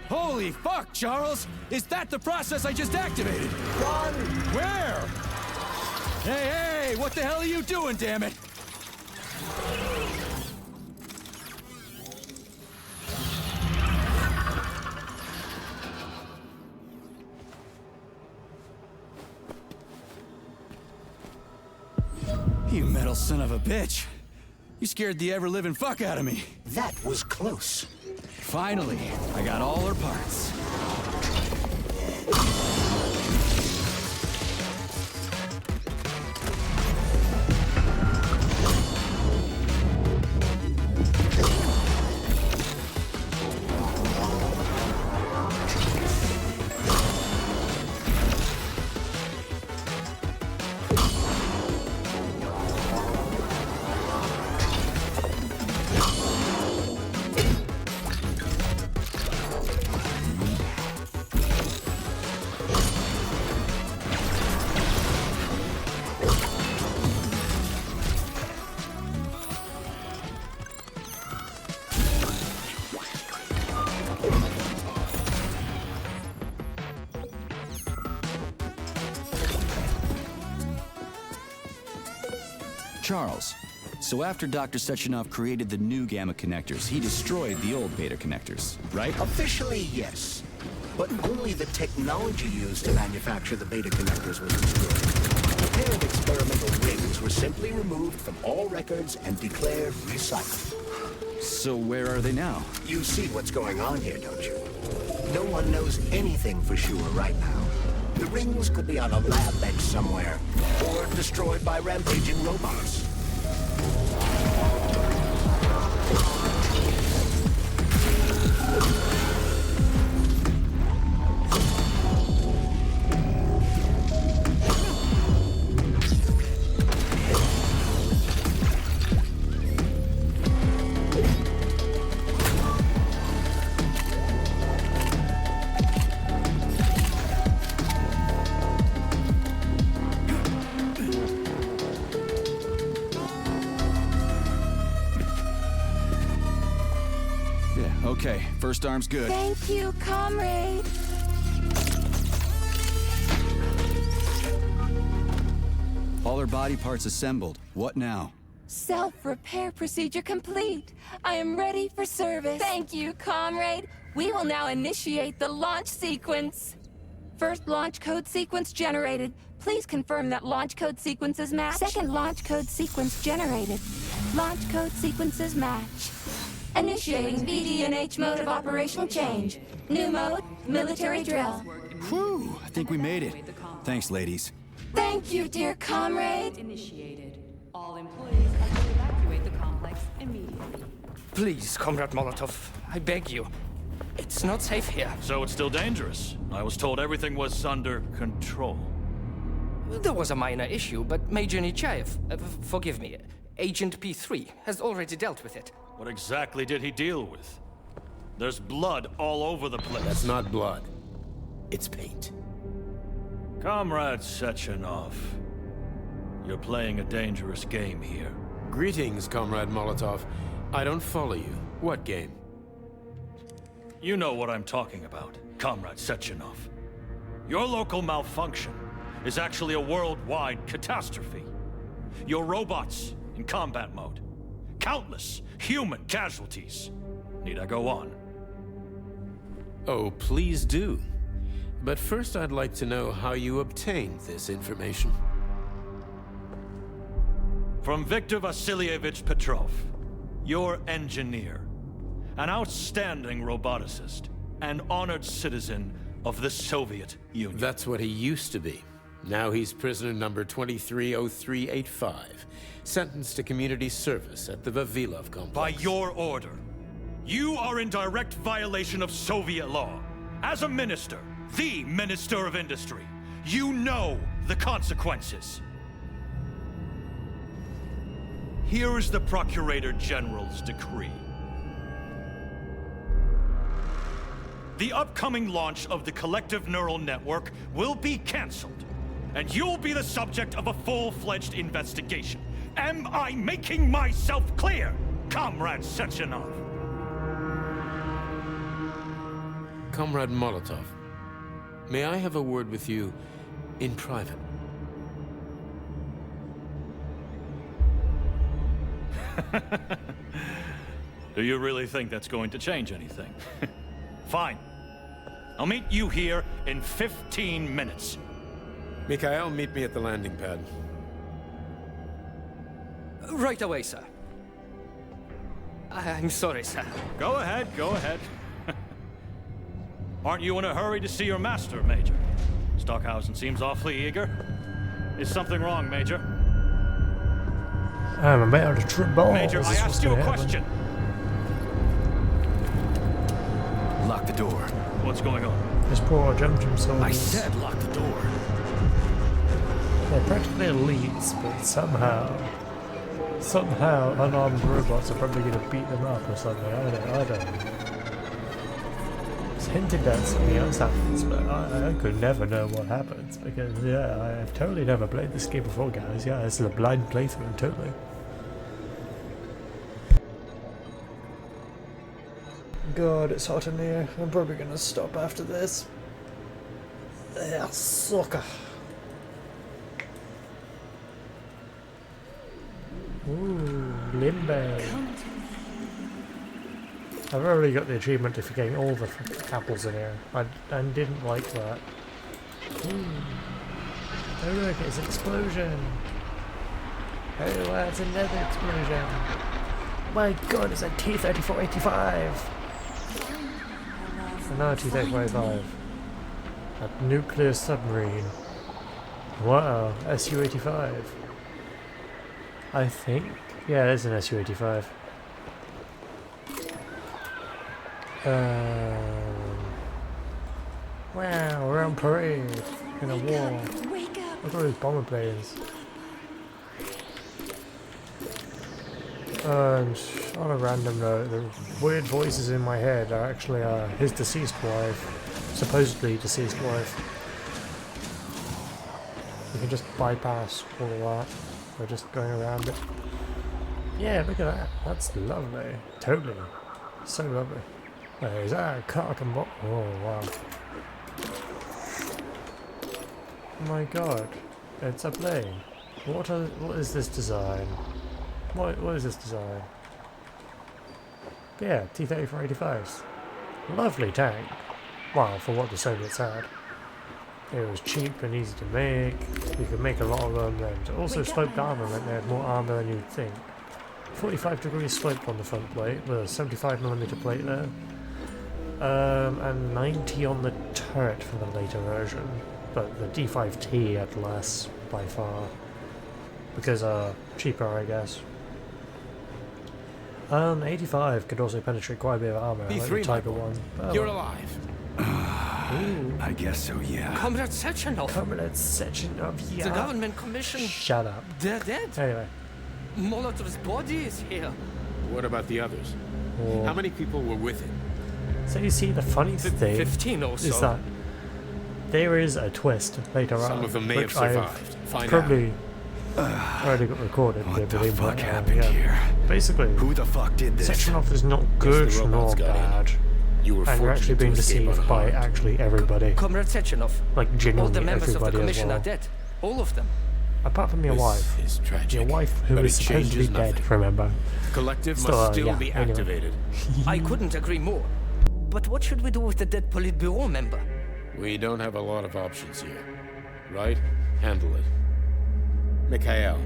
Holy fuck, Charles! Is that the process I just activated? Run! Where? Hey, hey! What the hell are you doing, damn it? You metal son of a bitch! You scared the ever-living fuck out of me. That was close. Finally, I got all her parts. Charles, so after Dr. Sechenov created the new gamma connectors, he destroyed the old beta connectors, right? Officially, yes. But only the technology used to manufacture the beta connectors was destroyed. A pair of experimental rings were simply removed from all records and declared recycled. So where are they now? You see what's going on here, don't you? No one knows anything for sure right now. The rings could be on a lab bench somewhere, or destroyed by rampaging robots. Okay, first arm's good. Thank you, comrade. All her body parts assembled. What now? Self-repair procedure complete. I am ready for service. Thank you, comrade. We will now initiate the launch sequence. First launch code sequence generated. Please confirm that launch code sequences match. Second launch code sequence generated. Launch code sequences match. Initiating VDNH mode of operation change. New mode, military drill. Whew, I think we made it. Thanks, ladies. Thank you, dear comrade. Initiated. All employees are to evacuate the complex immediately. Please, Comrade Molotov, I beg you. It's not safe here. So it's still dangerous. I was told everything was under control. There was a minor issue, but Major Nechayev, forgive me, Agent P3 has already dealt with it. What exactly did he deal with? There's blood all over the place. That's not blood. It's paint. Comrade Sechenov, you're playing a dangerous game here. Greetings, Comrade Molotov. I don't follow you. What game? You know what I'm talking about, Comrade Sechenov. Your local malfunction is actually a worldwide catastrophe. Your robots in combat mode. Countless human casualties. Need I go on? Oh, please do. But first I'd like to know how you obtained this information. From Viktor Vasilyevich Petrov, your engineer, an outstanding roboticist, an honored citizen of the Soviet Union. That's what he used to be. Now he's prisoner number 230385, sentenced to community service at the Vavilov complex. By your order, you are in direct violation of Soviet law. As a minister, the Minister of Industry, you know the consequences. Here is the Procurator General's decree. The upcoming launch of the collective neural network will be cancelled, and you'll be the subject of a full-fledged investigation. Am I making myself clear, Comrade Sechenov? Comrade Molotov, may I have a word with you in private? Do you really think that's going to change anything? Fine. I'll meet you here in 15 minutes. Mikhail, meet me at the landing pad. Right away, sir. I'm sorry, sir. Go ahead, go ahead. Aren't you in a hurry to see your master, Major? Stockhausen seems awfully eager. Is something wrong, Major? I'm about to trip balls. Major, I asked you a question. Lock the door. What's going on? This poor Jumjum soldiers. I said lock the door. They're practically elites, but somehow unarmed robots are probably going to beat them up or something. I don't know. It's hinted that something else happens, but I could never know what happens because, yeah, I've totally never played this game before, guys. Yeah, this is a blind playthrough, totally. God, it's hot in here. I'm probably going to stop after this. Yeah, sucker. Ooh, limbo. I've already got the achievement for getting all the apples in here. I didn't like that. Ooh. Oh look, it's an explosion. Oh, that's another explosion. My god, it's a T-3485. Another T-3485. A nuclear submarine. Wow, Su-85. I think. Yeah, there's an Su-85. Wow, we're on parade in a war. Look at those bomber planes. And on a random note, the weird voices in my head are actually his deceased wife, supposedly deceased wife. You can just bypass all of that by just going around it. Yeah, look at that. That's lovely. Totally. So lovely. Is that a cock and ball? Oh, wow. Oh my god. It's a plane. What is this design? What is this design? Yeah, T-3485s. Lovely tank. Wow, for what the Soviets had. It was cheap and easy to make. You could make a lot of them, and also sloped armor meant they had more armor than you'd think. 45 degrees slope on the front plate with a 75mm plate there. And 90 on the turret for the later version. But the D5T had less by far. Because cheaper, I guess. 85 could also penetrate quite a bit of armor, like the Tiger one. Oh. You're alive. I guess so, yeah. Comrade Sechenov. Comrade Sechenov, yeah. The government commission. Shut up. They're dead. Anyway. Molotov's body is here. What about the others? Oh. How many people were with him? So you see, the funny thing 15 or so. is that there is a twist later on. Some of them may have survived. Find probably already got recorded. What the fuck happened here? Basically, who the fuck did this? Sechenov is not good nor bad. You and you're actually being deceived by actually everybody. Comrade Sechenov. Like genuinely all the members everybody of the commission as well. are dead. All of them. Apart from your This wife. is tragic, Your wife, who but is it supposed to be changes dead, nothing. remember? Collective Still, must still yeah, be anyway. activated. I couldn't agree more. But what should we do with the dead Politburo member? We don't have a lot of options here. Right? Handle it. Mikhail,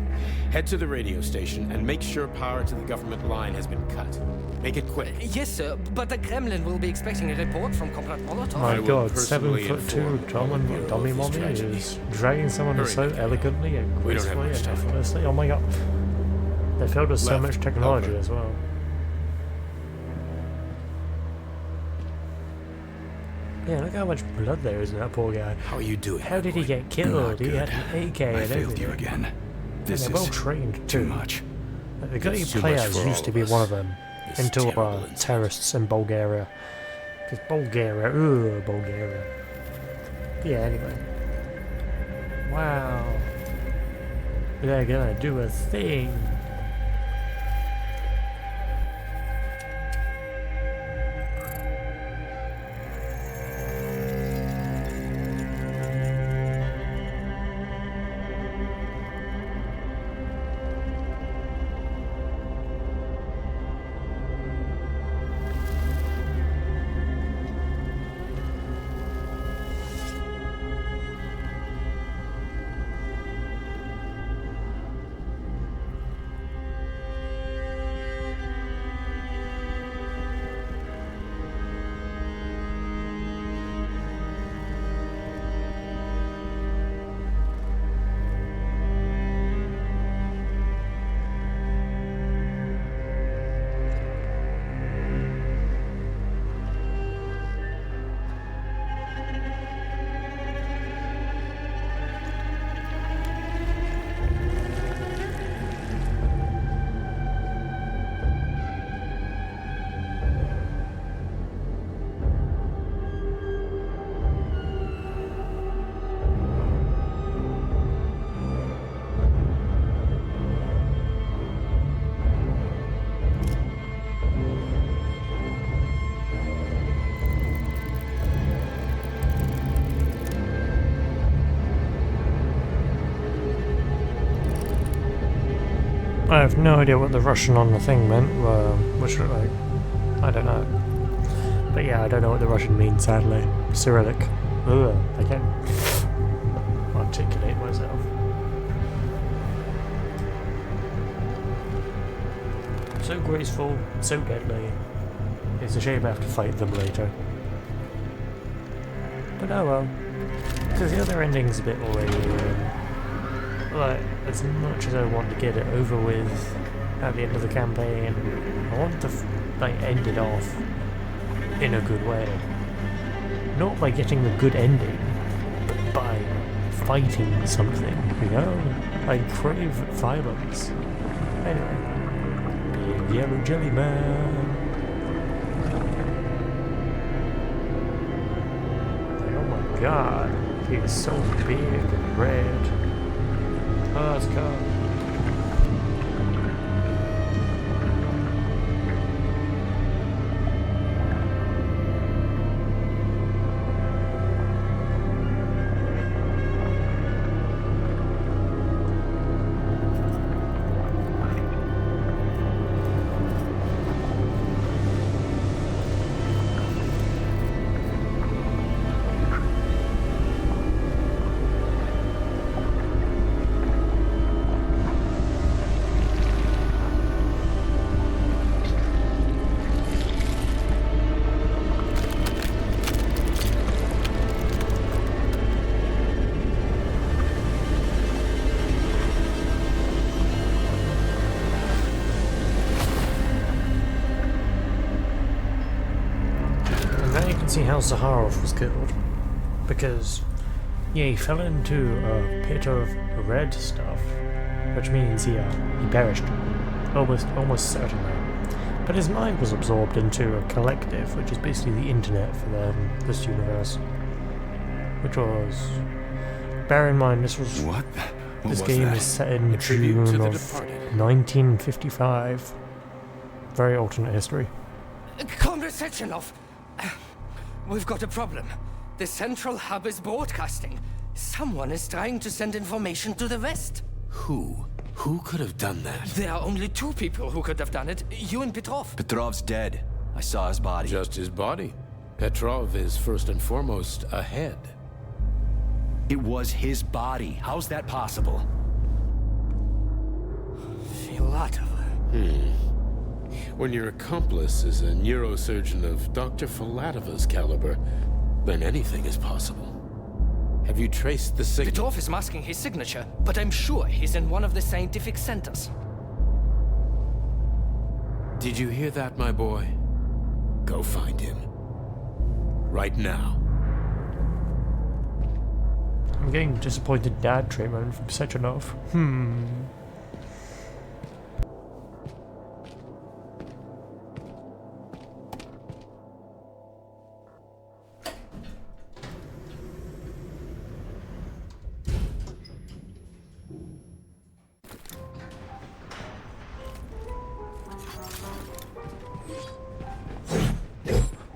head to the radio station and make sure power to the government line has been cut. Make it quick. Yes, sir, but the Kremlin will be expecting a report from Comrade Molotov. My I will god, personally 7'2" inform the Tommy Bureau of this Mommy tragedy. is dragging someone Hurry, so Mikhail. elegantly and We don't have gracefully much and time. effortlessly. Oh my god. They filled with so Left. much technology Help as well. Yeah, look how much blood there is in that poor guy. How are you doing? How did he get killed? He had an AK I and failed everything. you again. And This they're well is trained too too. much. The guy you It's too play much as for used all to of be us. one of them This until terrible incident. terrorists in Bulgaria. Because Bulgaria, Bulgaria. Yeah, anyway. Wow. They're gonna do a thing. I have no idea what the Russian on the thing meant, which like, I don't know. But yeah, I don't know what the Russian means, sadly. Cyrillic. Ugh, I can't articulate myself. So graceful, so deadly. It's a shame I have to fight them later. But oh well. Because the other ending's a bit more like, as much as I want to get it over with at the end of the campaign, I want to like end it off in a good way. Not by getting the good ending, but by fighting something, you know? I crave violence. Anyway, big yellow jelly man. Oh my god, he is so big and red. Oh, it's cold. See how Zaharov was killed, because yeah, he fell into a pit of red stuff, which means he perished, almost certainly. But his mind was absorbed into a collective, which is basically the internet for this universe. Which was, bear in mind, this was this game is set in June of 1955. Very alternate history. Comrade Sechenov, we've got a problem. The central hub is broadcasting. Someone is trying to send information to the West. Who? Who could have done that? There are only two people who could have done it. You and Petrov. Petrov's dead. I saw his body. Just his body. Petrov is first and foremost a head. It was his body. How's that possible? Filatova. When your accomplice is a neurosurgeon of Dr. Filatova's caliber, then anything is possible. Have you traced the signature? Petrov is masking his signature, but I'm sure he's in one of the scientific centers. Did you hear that, my boy? Go find him. Right now. I'm getting disappointed dad treatment from Sechenov.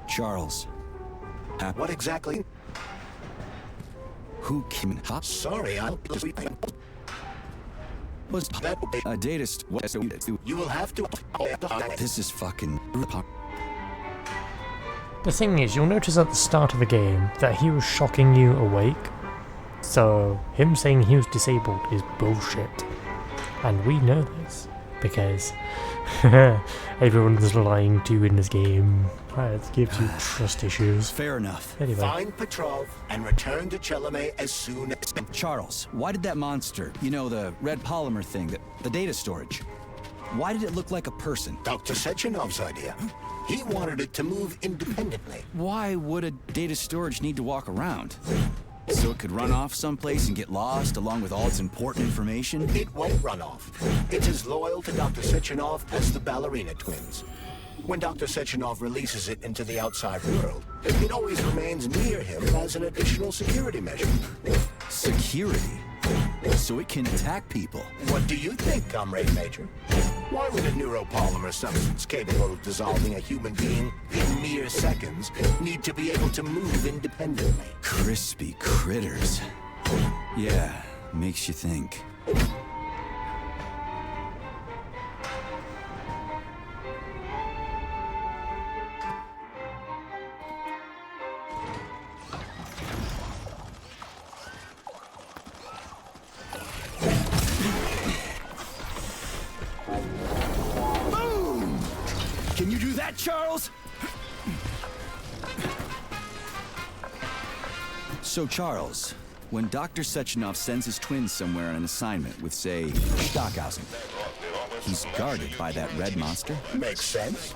Charles. What exactly? Who came? Sorry, I'll Was that a data You will have to. This is fucking. The thing is, you'll notice at the start of the game that he was shocking you awake. So, him saying he was disabled is bullshit. And we know this, because everyone's lying to you in this game. It gives you trust issues. Fair enough. Anyway. Find Petrov and return to Chelome as soon as... Charles, why did that monster, you know, the red polymer thing, the data storage, why did it look like a person? Dr. Sechenov's idea. He wanted it to move independently. Why would a data storage need to walk around? So it could run off someplace and get lost along with all its important information? It won't run off. It's as loyal to Dr. Sechenov as the ballerina twins. When Dr. Sechenov releases it into the outside world, it always remains near him as an additional security measure. Security? So it can attack people? What do you think, Comrade Major? Why would a neuropolymer substance capable of dissolving a human being in mere seconds need to be able to move independently? Crispy critters. Yeah, makes you think. Can you do that, Charles? So, Charles, when Dr. Sechenov sends his twins somewhere on an assignment with, say, Stockhausen, he's guarded by that red monster? Makes sense.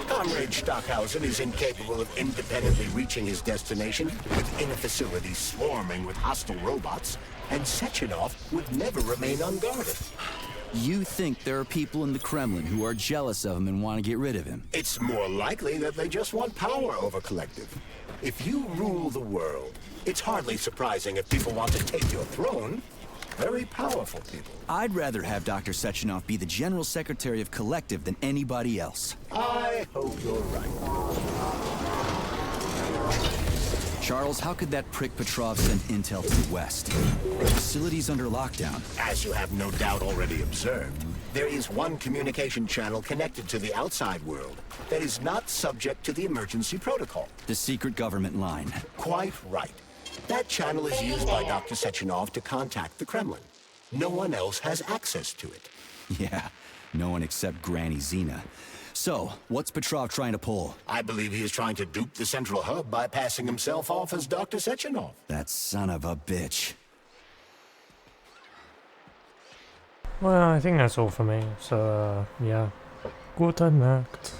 Comrade Stockhausen is incapable of independently reaching his destination within a facility swarming with hostile robots, and Sechenov would never remain unguarded. You think there are people in the Kremlin who are jealous of him and want to get rid of him? It's more likely that they just want power over Collective. If you rule the world, it's hardly surprising if people want to take your throne. Very powerful people. I'd rather have Dr. Sechenov be the General Secretary of Collective than anybody else. I hope you're right. Charles, how could that prick Petrov send intel to the West? The facility's under lockdown. As you have no doubt already observed, there is one communication channel connected to the outside world that is not subject to the emergency protocol. The secret government line. Quite right. That channel is used by Dr. Sechenov to contact the Kremlin. No one else has access to it. Yeah, no one except Granny Zena. So, what's Petrov trying to pull? I believe he is trying to dupe the central hub by passing himself off as Dr. Sechenov. That son of a bitch. Well, I think that's all for me. So, yeah. Gute Nacht.